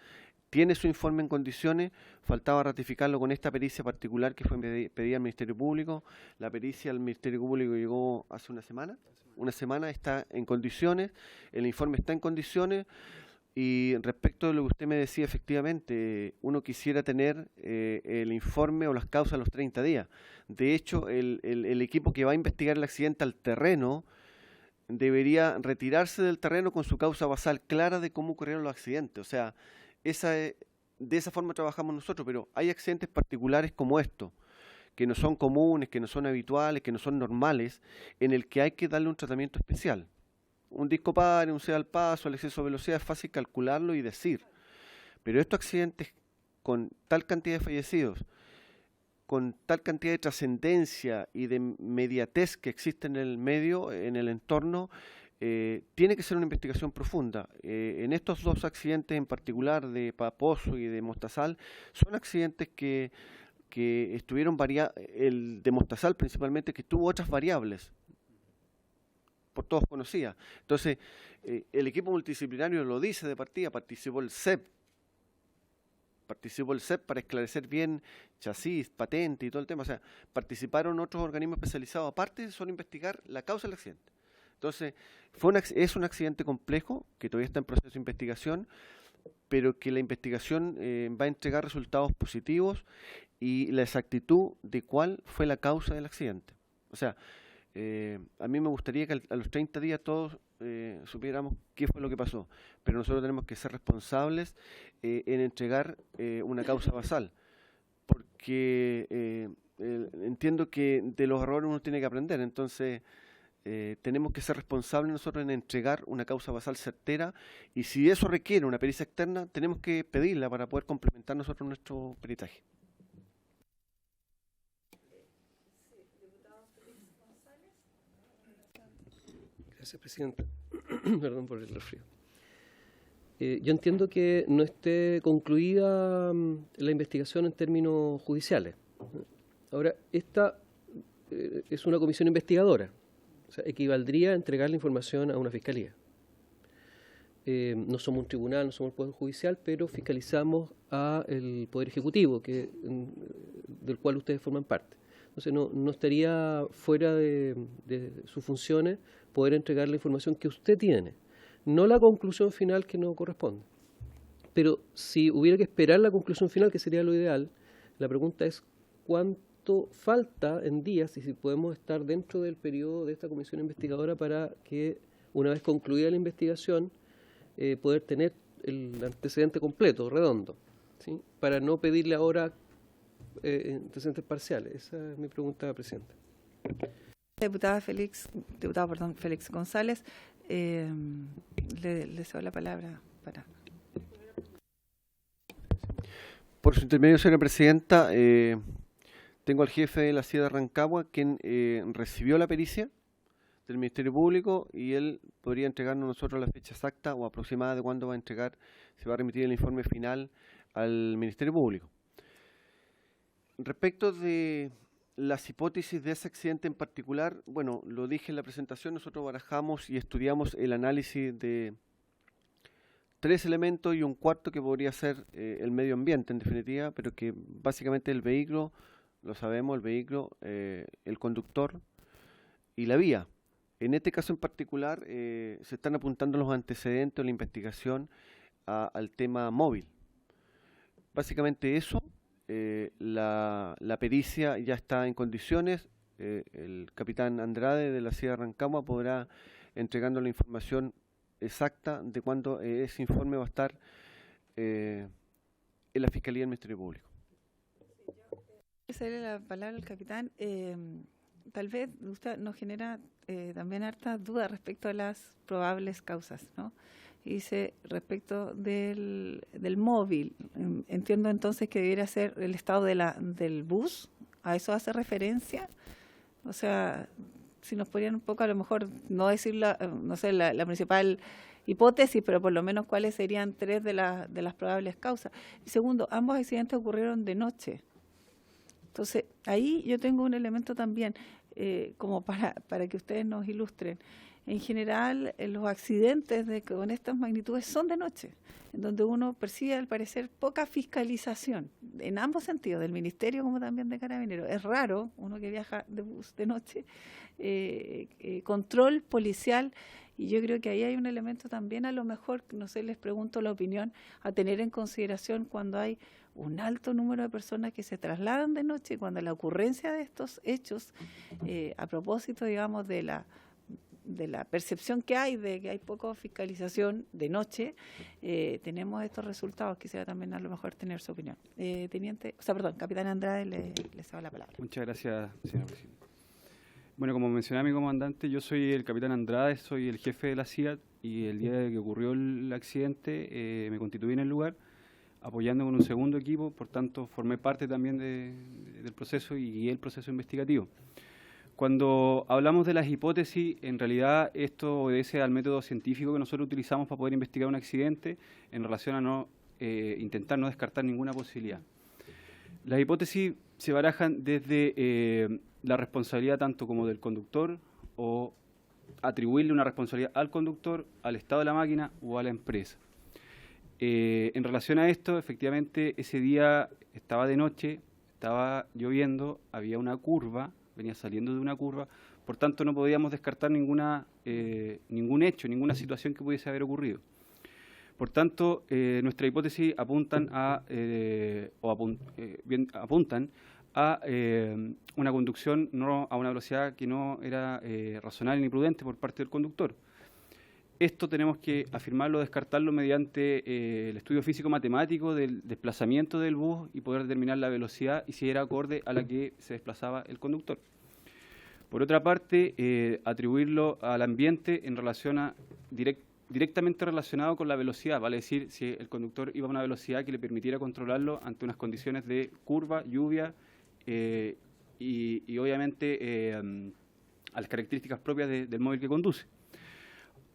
S3: tiene su informe en condiciones, faltaba ratificarlo con esta pericia particular que fue pedida al Ministerio Público. La pericia al Ministerio Público llegó hace una semana, está en condiciones, el informe está en condiciones, y respecto de lo que usted me decía, efectivamente, uno quisiera tener el informe o las causas a los 30 días. De hecho, el equipo que va a investigar el accidente al terreno debería retirarse del terreno con su causa basal clara de cómo ocurrieron los accidentes. O sea, de esa forma trabajamos nosotros, pero hay accidentes particulares como estos, que no son comunes, que no son habituales, que no son normales, en el que hay que darle un tratamiento especial. Un disco padre, un ceda al paso, el exceso de velocidad, es fácil calcularlo y decir. Pero estos accidentes con tal cantidad de fallecidos, con tal cantidad de trascendencia y de mediatez que existe en el medio, en el entorno, tiene que ser una investigación profunda. En estos dos accidentes en particular, de Paposo y de Mostazal, son accidentes que estuvieron el de Mostazal principalmente, que tuvo otras variables, por todos conocidas. Entonces, el equipo multidisciplinario lo dice de partida, participó el CEP, participó el CEP para esclarecer bien chasis, patente y todo el tema. O sea, participaron otros organismos especializados aparte de solo investigar la causa del accidente. Entonces, es un accidente complejo que todavía está en proceso de investigación, pero que la investigación va a entregar resultados positivos y la exactitud de cuál fue la causa del accidente. O sea, a mí me gustaría que a los 30 días todos supiéramos qué fue lo que pasó, pero nosotros tenemos que ser responsables en entregar una causa basal, porque entiendo que de los errores uno tiene que aprender, entonces tenemos que ser responsables nosotros en entregar una causa basal certera, y si eso requiere una pericia externa, tenemos que pedirla para poder complementar nosotros nuestro peritaje.
S5: Gracias, Presidenta. Perdón por el resfrío. Yo entiendo que no esté concluida la investigación en términos judiciales. Ahora, esta es una comisión investigadora, o sea, equivaldría a entregar la información a una fiscalía. No somos un tribunal, no somos el Poder Judicial, pero fiscalizamos al Poder Ejecutivo, del cual ustedes forman parte. Entonces, no estaría fuera de sus funciones poder entregar la información que usted tiene, no la conclusión final que no corresponde. Pero si hubiera que esperar la conclusión final, que sería lo ideal, la pregunta es cuánto falta en días y si podemos estar dentro del periodo de esta comisión investigadora para que, una vez concluida la investigación, poder tener el antecedente completo, redondo, ¿sí? Para no pedirle ahora antecedentes parciales. Esa es mi pregunta, Presidenta.
S1: Diputado, Félix González, le cedo la palabra para...
S3: Por su intermedio, señora Presidenta, tengo al jefe de la CIA de Rancagua, quien recibió la pericia del Ministerio Público, y él podría entregarnos a nosotros la fecha exacta o aproximada de cuándo va a entregar, se va a remitir el informe final al Ministerio Público. Respecto de las hipótesis de ese accidente en particular, bueno, lo dije en la presentación, nosotros barajamos y estudiamos el análisis de 3 elementos y un cuarto que podría ser el medio ambiente, en definitiva, pero que básicamente el vehículo, lo sabemos, el vehículo, el conductor y la vía. En este caso en particular se están apuntando los antecedentes de la investigación al tema móvil. Básicamente eso. La pericia ya está en condiciones, el capitán Andrade de la CIA de Rancagua podrá entregando la información exacta de cuándo ese informe va a estar en la Fiscalía del Ministerio Público.
S1: Cederle la palabra al capitán. Tal vez usted nos genera también hartas dudas respecto a las probables causas, ¿no? Dice respecto del móvil. Entiendo entonces que debiera ser el estado del bus. ¿A eso hace referencia? O sea, si nos podrían un poco, a lo mejor, no decir la principal hipótesis, pero por lo menos cuáles serían 3 de las probables causas. Y segundo, ambos accidentes ocurrieron de noche. Entonces, ahí yo tengo un elemento también, como para que ustedes nos ilustren. En general, los accidentes con estas magnitudes son de noche, en donde uno percibe, al parecer, poca fiscalización, en ambos sentidos, del Ministerio como también de Carabineros. Es raro, uno que viaja de bus de noche, control policial, y yo creo que ahí hay un elemento también, a lo mejor, no sé, les pregunto la opinión, a tener en consideración cuando hay un alto número de personas que se trasladan de noche, cuando la ocurrencia de estos hechos, a propósito, digamos, de la percepción que hay de que hay poca fiscalización de noche, tenemos estos resultados. Quisiera también a lo mejor tener su opinión. Capitán Andrade, le cedo la palabra.
S6: Muchas gracias, señora Presidenta. Bueno, como mencionaba mi comandante, yo soy el capitán Andrade, soy el jefe de la CIA, y el día que ocurrió el accidente me constituí en el lugar, apoyando con un segundo equipo, por tanto formé parte también del proceso y guié el proceso investigativo. Cuando hablamos de las hipótesis, en realidad esto obedece al método científico que nosotros utilizamos para poder investigar un accidente en relación a intentar no descartar ninguna posibilidad. Las hipótesis se barajan desde la responsabilidad tanto como del conductor, o atribuirle una responsabilidad al conductor, al estado de la máquina o a la empresa. En relación a esto, efectivamente, ese día estaba de noche, estaba lloviendo, había una curva, venía saliendo de una curva, por tanto no podíamos descartar ningún hecho, ninguna situación que pudiese haber ocurrido. Por tanto, nuestra hipótesis apuntan a una conducción no a una velocidad que no era razonable ni prudente por parte del conductor. Esto tenemos que afirmarlo, descartarlo mediante el estudio físico-matemático del desplazamiento del bus y poder determinar la velocidad y si era acorde a la que se desplazaba el conductor. Por otra parte, atribuirlo al ambiente en relación a directamente relacionado con la velocidad, vale decir, si el conductor iba a una velocidad que le permitiera controlarlo ante unas condiciones de curva, lluvia y obviamente a las características propias del móvil que conduce.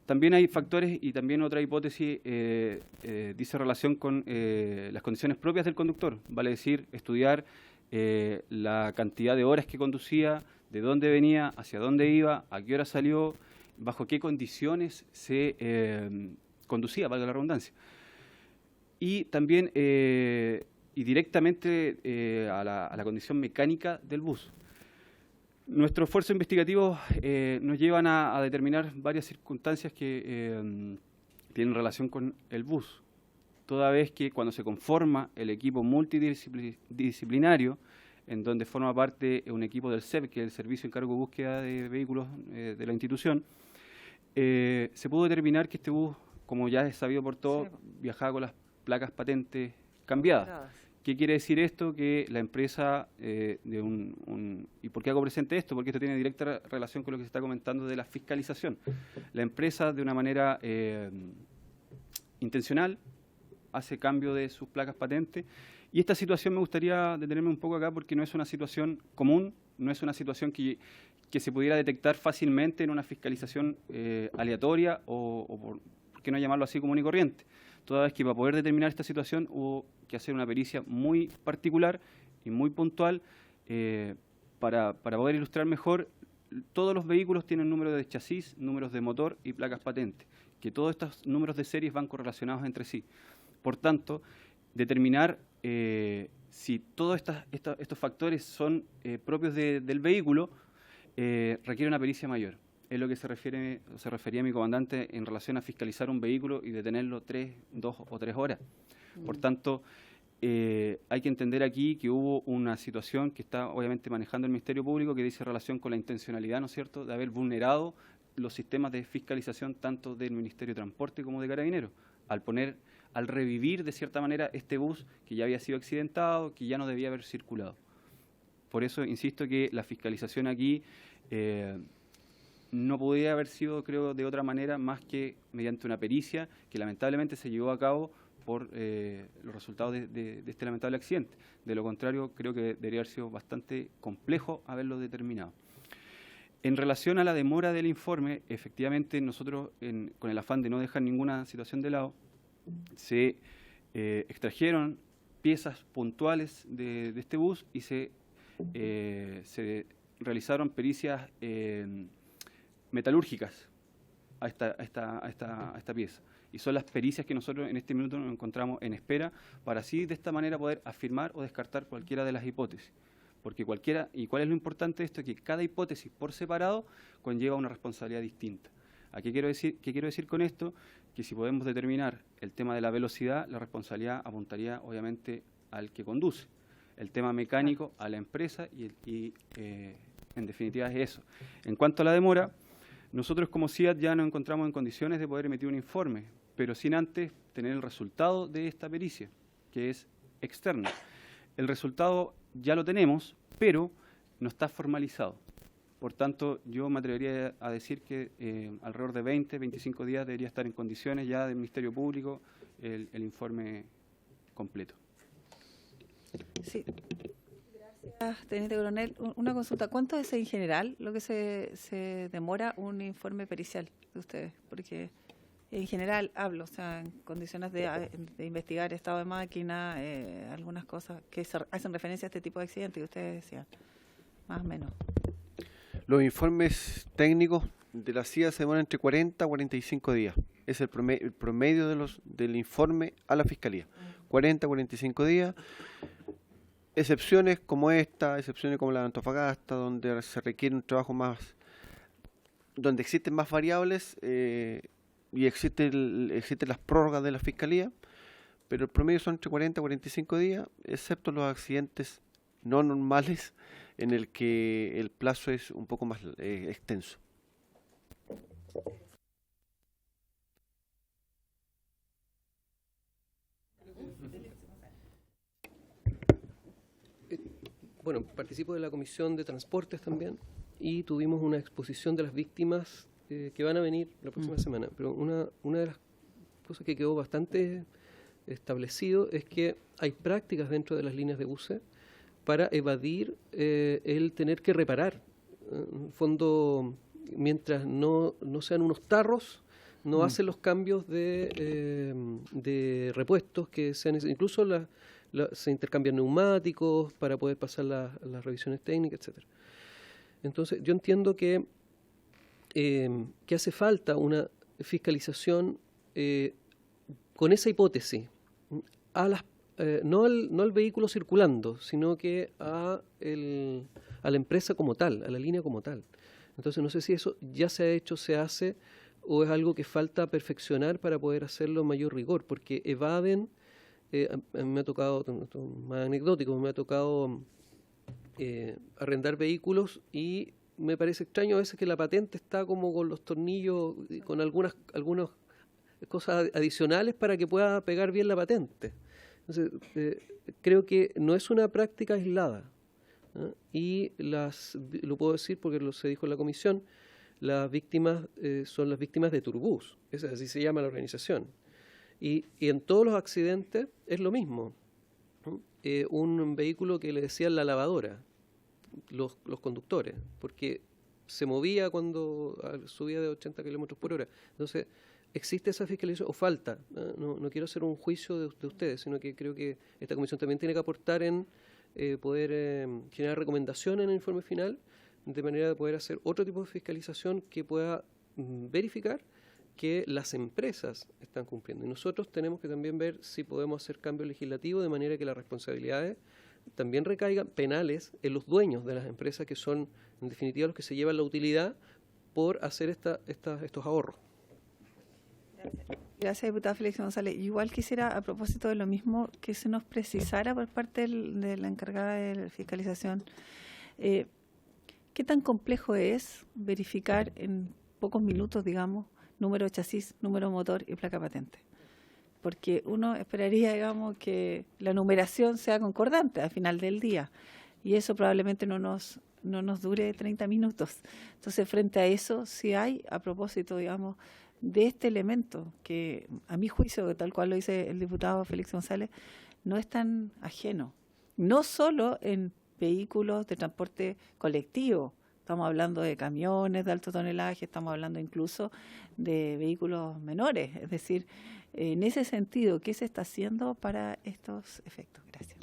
S6: También hay factores y también otra hipótesis dice relación con las condiciones propias del conductor, vale decir, estudiar la cantidad de horas que conducía, de dónde venía, hacia dónde iba, a qué hora salió, bajo qué condiciones se conducía, valga la redundancia. Y también y directamente a la condición mecánica del bus. Nuestros esfuerzos investigativos nos llevan a determinar varias circunstancias que tienen relación con el bus, toda vez que cuando se conforma el equipo multidisciplinario, en donde forma parte un equipo del SEP, que es el Servicio Encargo de Búsqueda de Vehículos de la institución, se pudo determinar que este bus, como ya es sabido por todos, viajaba con las placas patentes cambiadas. ¿Qué quiere decir esto? Que la empresa ¿y por qué hago presente esto? Porque esto tiene directa relación con lo que se está comentando de la fiscalización. La empresa, de una manera intencional, hace cambio de sus placas patentes. Y esta situación me gustaría detenerme un poco acá porque no es una situación común, no es una situación que se pudiera detectar fácilmente en una fiscalización aleatoria o por qué no llamarlo así, común y corriente. Toda vez que para poder determinar esta situación hubo que hacer una pericia muy particular y muy puntual para poder ilustrar mejor. Todos los vehículos tienen números de chasis, números de motor y placas patentes, que todos estos números de series van correlacionados entre sí. Por tanto, determinar si todos estos factores son propios del vehículo requiere una pericia mayor. Es lo que se refería mi comandante en relación a fiscalizar un vehículo y detenerlo 2 o 3 horas. Por tanto, hay que entender aquí que hubo una situación que está obviamente manejando el Ministerio Público que dice relación con la intencionalidad, ¿no es cierto?, de haber vulnerado los sistemas de fiscalización tanto del Ministerio de Transporte como de Carabineros, al revivir de cierta manera este bus que ya había sido accidentado, que ya no debía haber circulado. Por eso insisto que la fiscalización aquí no podía haber sido, creo, de otra manera más que mediante una pericia que lamentablemente se llevó a cabo por los resultados de este lamentable accidente. De lo contrario, creo que debería haber sido bastante complejo haberlo determinado. En relación a la demora del informe, efectivamente nosotros, con el afán de no dejar ninguna situación de lado, se extrajeron piezas puntuales de este bus y se realizaron pericias metalúrgicas a esta pieza. Y son las pericias que nosotros en este minuto nos encontramos en espera para así de esta manera poder afirmar o descartar cualquiera de las hipótesis. Porque cualquiera, y cuál es lo importante de esto, que cada hipótesis por separado conlleva una responsabilidad distinta. ¿Qué quiero decir con esto? Que si podemos determinar el tema de la velocidad, la responsabilidad apuntaría obviamente al que conduce. El tema mecánico a la empresa y en definitiva es eso. En cuanto a la demora, nosotros como CIAT ya nos encontramos en condiciones de poder emitir un informe, pero sin antes tener el resultado de esta pericia, que es externa. El resultado ya lo tenemos, pero no está formalizado. Por tanto, yo me atrevería a decir que alrededor de 25 días debería estar en condiciones ya del Ministerio Público el informe completo.
S1: Sí. Gracias, Teniente Coronel. Una consulta. ¿Cuánto es en general lo que se demora un informe pericial de ustedes? Porque en general hablo, o sea, en condiciones de investigar estado de máquina, algunas cosas que hacen referencia a este tipo de accidentes que ustedes decían, más o menos.
S3: Los informes técnicos de la CIA se demora entre 40 a 45 días. Es el promedio del informe a la Fiscalía. 40 a 45 días. Excepciones como esta, excepciones como la de Antofagasta, donde se requiere un trabajo más, donde existen más variables y existen las prórrogas de la Fiscalía, pero el promedio son entre 40 a 45 días, excepto los accidentes no normales en el que el plazo es un poco más extenso.
S5: Bueno, participo de la Comisión de Transportes también y tuvimos una exposición de las víctimas que van a venir la próxima semana. Pero una de las cosas que quedó bastante establecido es que hay prácticas dentro de las líneas de buses para evadir el tener que reparar. En el fondo, mientras no sean unos tarros, no hacen los cambios de repuestos que sean necesarios. Incluso se intercambian neumáticos para poder pasar las revisiones técnicas, etcétera. Entonces, yo entiendo que hace falta una fiscalización con esa hipótesis, no al vehículo circulando, sino que a la empresa como tal, a la línea como tal. Entonces, no sé si eso ya se ha hecho, se hace, o es algo que falta perfeccionar para poder hacerlo en mayor rigor, porque evaden. Me ha tocado, más anecdótico, me ha tocado arrendar vehículos y me parece extraño a veces que la patente está como con los tornillos, con algunas cosas adicionales para que pueda pegar bien la patente. Entonces, creo que no es una práctica aislada, ¿no? Y lo puedo decir porque se dijo en la comisión, las víctimas son las víctimas de Turbus, así se llama la organización. Y en todos los accidentes es lo mismo, ¿no? Un vehículo que le decían la lavadora, los conductores, porque se movía cuando subía de 80 kilómetros por hora. Entonces, ¿existe esa fiscalización o falta? No quiero hacer un juicio de ustedes, sino que creo que esta comisión también tiene que aportar en poder generar recomendaciones en el informe final, de manera de poder hacer otro tipo de fiscalización que pueda verificar que las empresas están cumpliendo. Y nosotros tenemos que también ver si podemos hacer cambios legislativos de manera que las responsabilidades también recaigan penales en los dueños de las empresas, que son, en definitiva, los que se llevan la utilidad por hacer estos ahorros.
S1: Gracias, diputada Félix González. Igual quisiera, a propósito de lo mismo, que se nos precisara por parte de la encargada de la fiscalización, ¿qué tan complejo es verificar en pocos minutos, digamos, número de chasis, número de motor y placa patente? Porque uno esperaría, digamos, que la numeración sea concordante al final del día, y eso probablemente no nos dure 30 minutos. Entonces, frente a eso, si hay, a propósito, digamos, de este elemento, que a mi juicio, tal cual lo dice el diputado Félix González, no es tan ajeno, no solo en vehículos de transporte colectivo. Estamos hablando de camiones de alto tonelaje, estamos hablando incluso de vehículos menores. Es decir, en ese sentido, ¿qué se está haciendo para estos efectos? Gracias.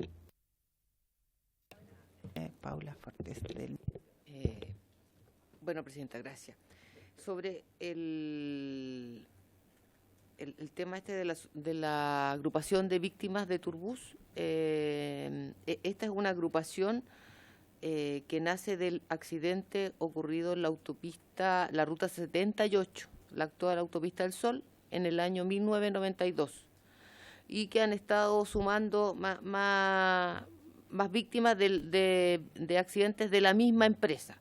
S1: Paula Fortes.
S4: Bueno, Presidenta, gracias. Sobre el tema de la agrupación de víctimas de Turbus, esta es una agrupación que nace del accidente ocurrido en la ruta 78, la actual autopista del Sol, en el año 1992, y que han estado sumando más víctimas de accidentes de la misma empresa.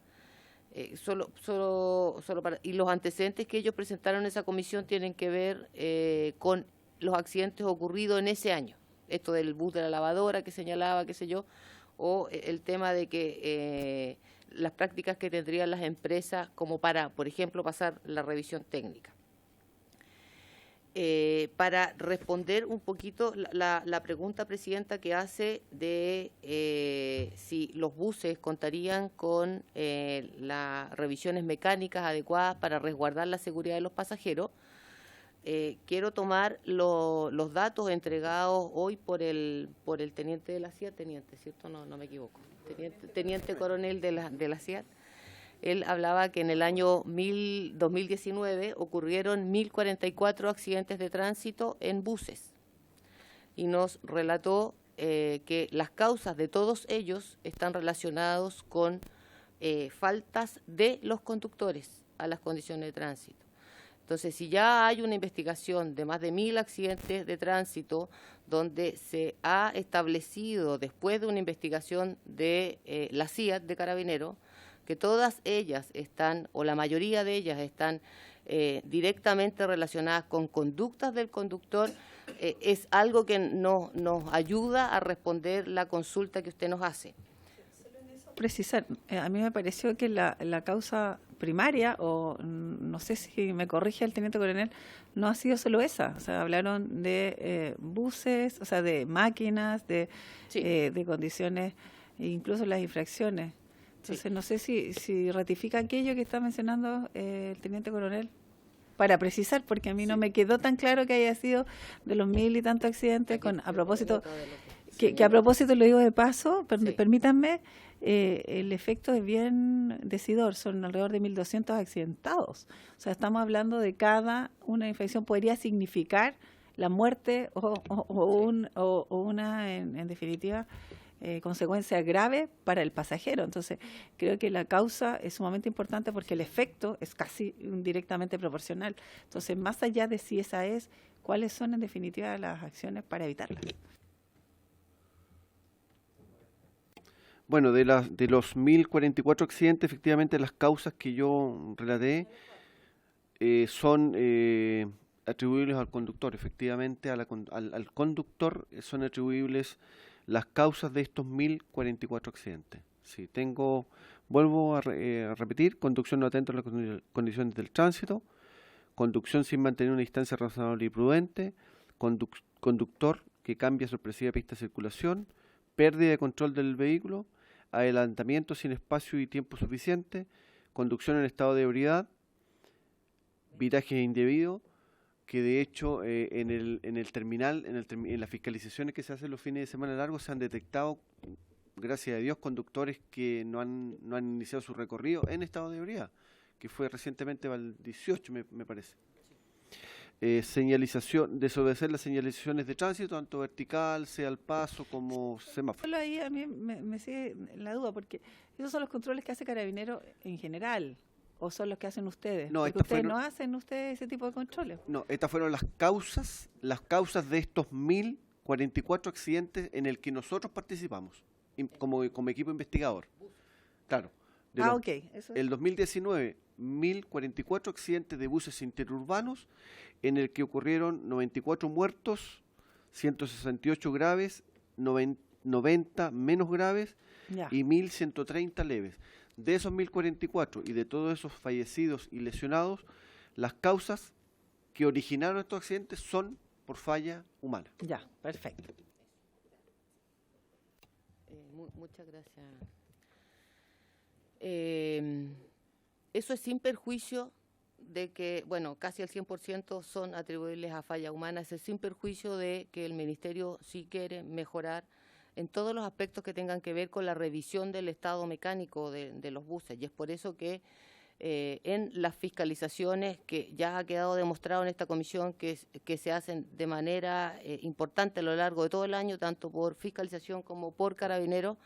S4: Y los antecedentes que ellos presentaron en esa comisión tienen que ver con los accidentes ocurridos en ese año. Esto del bus de la lavadora que señalaba, qué sé yo, o el tema de que las prácticas que tendrían las empresas como para, por ejemplo, pasar la revisión técnica. Para responder un poquito la pregunta, Presidenta, que hace de si los buses contarían con las revisiones mecánicas adecuadas para resguardar la seguridad de los pasajeros, quiero tomar los datos entregados hoy por el teniente de la CIAT, teniente, ¿cierto? No me equivoco, teniente coronel de la CIAT, él hablaba que en el año 2019 ocurrieron 1.044 accidentes de tránsito en buses y nos relató que las causas de todos ellos están relacionados con faltas de los conductores a las condiciones de tránsito. Entonces, si ya hay una investigación de más de 1.000 accidentes de tránsito donde se ha establecido, después de una investigación de la CIAT de Carabineros, que todas ellas están, o la mayoría de ellas están directamente relacionadas con conductas del conductor, es algo que nos ayuda a responder la consulta que usted nos hace.
S1: Precisar, a mí me pareció que la causa primaria, o no sé si me corrige el teniente coronel, no ha sido solo esa. O sea, hablaron de buses, o sea, de máquinas, de condiciones, e incluso las infracciones. Entonces, no sé si ratifica aquello que está mencionando el teniente coronel, para precisar, porque a mí no me quedó tan claro que haya sido de los 1.000 y tantos accidentes, a propósito, que a propósito lo digo de paso, permítanme, el efecto es bien decidor, son alrededor de 1.200 accidentados. O sea, estamos hablando de cada una infección podría significar la muerte o una, en definitiva, consecuencia grave para el pasajero. Entonces, creo que la causa es sumamente importante porque el efecto es casi directamente proporcional. Entonces, más allá de si esa es, ¿cuáles son en definitiva las acciones para evitarlas?
S3: Bueno, de los 1.044 accidentes, efectivamente las causas que yo relaté son atribuibles al conductor. Efectivamente, al conductor son atribuibles las causas de estos 1.044 accidentes. Sí, vuelvo a repetir, conducción no atenta a las condiciones del tránsito, conducción sin mantener una distancia razonable y prudente, conductor que cambia sorpresiva pista de circulación, pérdida de control del vehículo, adelantamiento sin espacio y tiempo suficiente, conducción en estado de ebriedad, viraje indebido, que de hecho en el terminal, en las fiscalizaciones que se hacen los fines de semana largos, se han detectado, gracias a Dios, conductores que no han iniciado su recorrido en estado de ebriedad, que fue recientemente el 18, me parece. Señalización, desobedecer las señalizaciones de tránsito, tanto vertical, sea al paso como semáforo.
S1: Solo ahí a mí me sigue la duda, porque esos son los controles que hace Carabineros en general, o son los que hacen ustedes.
S3: No,
S1: porque ustedes no hacen ese tipo de controles.
S3: No, estas fueron las causas de estos 1.044 accidentes en el que nosotros participamos, como equipo investigador. Claro.
S1: Ok. Eso es.
S3: El 2019, 1.044 accidentes de buses interurbanos, en el que ocurrieron 94 muertos, 168 graves, 90 menos graves y 1.130 leves. De esos 1.044 y de todos esos fallecidos y lesionados, las causas que originaron estos accidentes son por falla humana.
S1: Ya, perfecto.
S4: Muchas gracias. Eso es sin perjuicio de que, bueno, casi el 100% son atribuibles a falla humana, es sin perjuicio de que el Ministerio sí quiere mejorar en todos los aspectos que tengan que ver con la revisión del estado mecánico de los buses. Y es por eso que en las fiscalizaciones, que ya ha quedado demostrado en esta comisión que se hacen de manera importante a lo largo de todo el año, tanto por fiscalización como por Carabineros,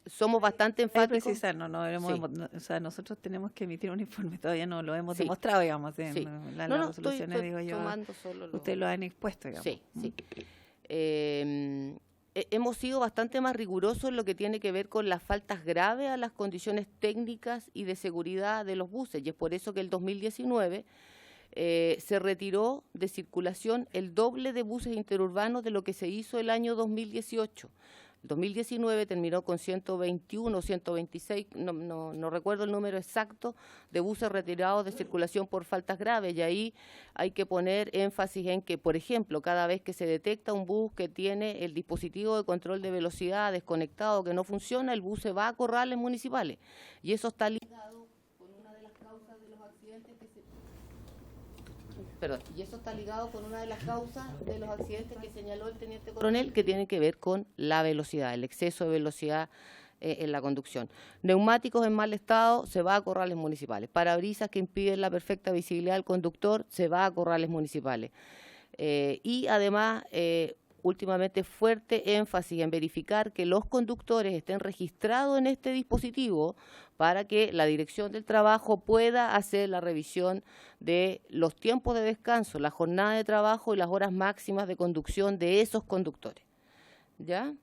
S4: somos bastante enfáticos.
S1: Precisar, o sea, nosotros tenemos que emitir un informe, todavía no lo hemos demostrado, digamos, en las resoluciones, digo yo, ustedes lo han expuesto, digamos.
S4: Sí. Hemos sido bastante más rigurosos en lo que tiene que ver con las faltas graves a las condiciones técnicas y de seguridad de los buses, y es por eso que el 2019 se retiró de circulación el doble de buses interurbanos de lo que se hizo el año 2018. El 2019 terminó con 121, 126, no recuerdo el número exacto, de buses retirados de circulación por faltas graves. Y ahí hay que poner énfasis en que, por ejemplo, cada vez que se detecta un bus que tiene el dispositivo de control de velocidad desconectado, que no funciona, el bus se va a corrales municipales. Y eso está ligado con una de las causas de los accidentes que señaló el teniente coronel, que tiene que ver con la velocidad, el exceso de velocidad en la conducción. Neumáticos en mal estado, se va a corrales municipales. Parabrisas que impiden la perfecta visibilidad del conductor, se va a corrales municipales. Y además, últimamente fuerte énfasis en verificar que los conductores estén registrados en este dispositivo para que la Dirección del Trabajo pueda hacer la revisión de los tiempos de descanso, la jornada de trabajo y las horas máximas de conducción de esos conductores. ¿Ya?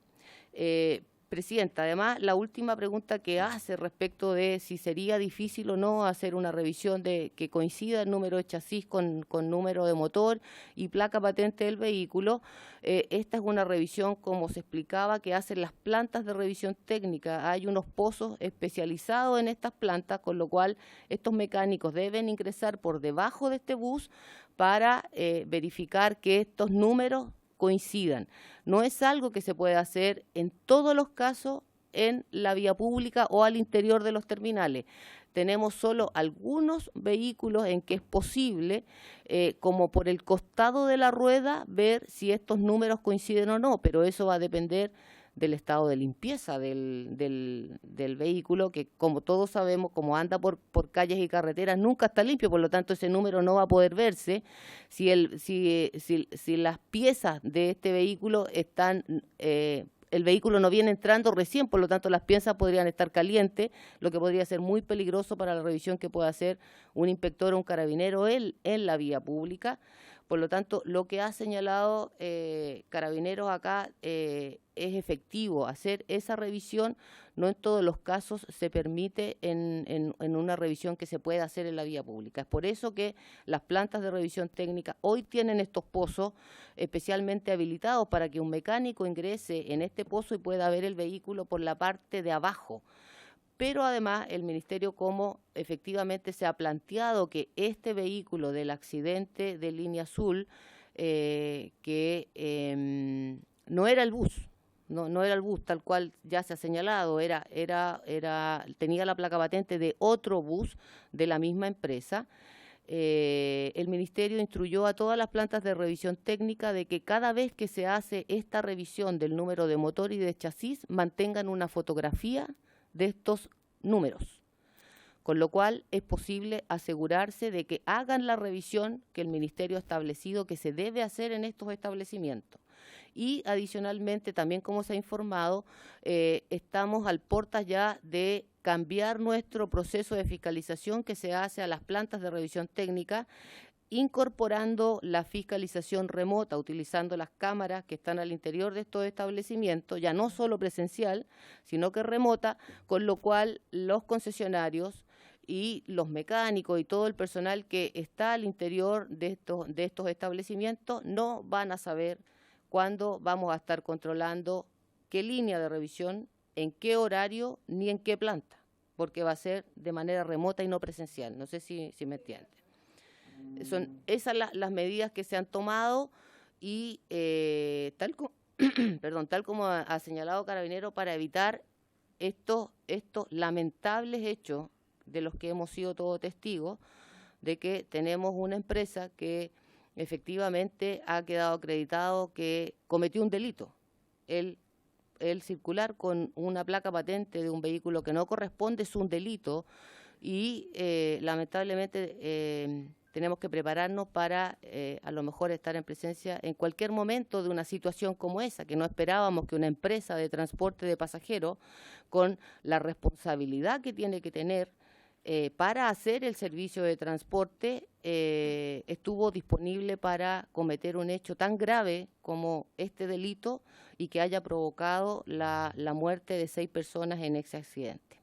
S4: Presidenta, además, la última pregunta que hace respecto de si sería difícil o no hacer una revisión de que coincida el número de chasis con número de motor y placa patente del vehículo, esta es una revisión, como se explicaba, que hacen las plantas de revisión técnica. Hay unos pozos especializados en estas plantas, con lo cual estos mecánicos deben ingresar por debajo de este bus para verificar que estos números coincidan. No es algo que se puede hacer en todos los casos en la vía pública o al interior de los terminales. Tenemos solo algunos vehículos en que es posible, como por el costado de la rueda, ver si estos números coinciden o no, pero eso va a depender del estado de limpieza del vehículo, que como todos sabemos, como anda por calles y carreteras, nunca está limpio, por lo tanto ese número no va a poder verse si las piezas de este vehículo están, el vehículo no viene entrando recién, por lo tanto las piezas podrían estar calientes, lo que podría ser muy peligroso para la revisión que pueda hacer un inspector o un carabinero en la vía pública. Por lo tanto, lo que ha señalado Carabineros acá es efectivo. Hacer esa revisión no en todos los casos se permite en una revisión que se pueda hacer en la vía pública. Es por eso que las plantas de revisión técnica hoy tienen estos pozos especialmente habilitados para que un mecánico ingrese en este pozo y pueda ver el vehículo por la parte de abajo. Pero además el Ministerio, como efectivamente se ha planteado que este vehículo del accidente de Línea Azul, no era el bus, no era el bus tal cual ya se ha señalado, tenía la placa patente de otro bus de la misma empresa. El Ministerio instruyó a todas las plantas de revisión técnica de que cada vez que se hace esta revisión del número de motor y de chasis, mantengan una fotografía de estos números, con lo cual es posible asegurarse de que hagan la revisión que el Ministerio ha establecido que se debe hacer en estos establecimientos. Y adicionalmente, también como se ha informado, estamos al portas ya de cambiar nuestro proceso de fiscalización que se hace a las plantas de revisión técnica, incorporando la fiscalización remota, utilizando las cámaras que están al interior de estos establecimientos, ya no solo presencial, sino que remota, con lo cual los concesionarios y los mecánicos y todo el personal que está al interior de estos establecimientos no van a saber cuándo vamos a estar controlando qué línea de revisión, en qué horario, ni en qué planta, porque va a ser de manera remota y no presencial. No sé si me entienden. Son esas las medidas que se han tomado y tal como ha señalado Carabinero, para evitar estos lamentables hechos de los que hemos sido todos testigos, de que tenemos una empresa que efectivamente ha quedado acreditado que cometió un delito. El circular con una placa patente de un vehículo que no corresponde es un delito y lamentablemente tenemos que prepararnos para a lo mejor estar en presencia en cualquier momento de una situación como esa, que no esperábamos que una empresa de transporte de pasajeros, con la responsabilidad que tiene que tener para hacer el servicio de transporte, estuvo disponible para cometer un hecho tan grave como este delito y que haya provocado la muerte de 6 personas en ese accidente.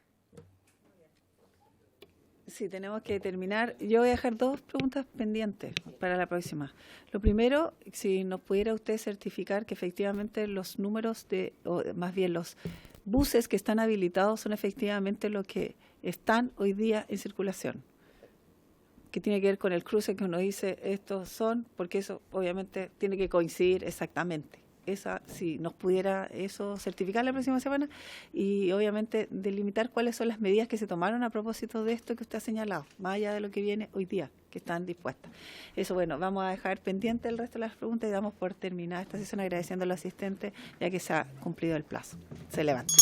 S1: Sí, tenemos que terminar. Yo voy a dejar 2 preguntas pendientes para la próxima. Lo primero, si nos pudiera usted certificar que efectivamente los números o más bien los buses que están habilitados son efectivamente los que están hoy día en circulación, que tiene que ver con el cruce que uno dice estos son, porque eso obviamente tiene que coincidir exactamente. Si nos pudiera eso certificar la próxima semana y obviamente delimitar cuáles son las medidas que se tomaron a propósito de esto que usted ha señalado, más allá de lo que viene hoy día, que están dispuestas. Eso, bueno, vamos a dejar pendiente el resto de las preguntas y damos por terminada esta sesión agradeciendo al asistente ya que se ha cumplido el plazo. Se levanta.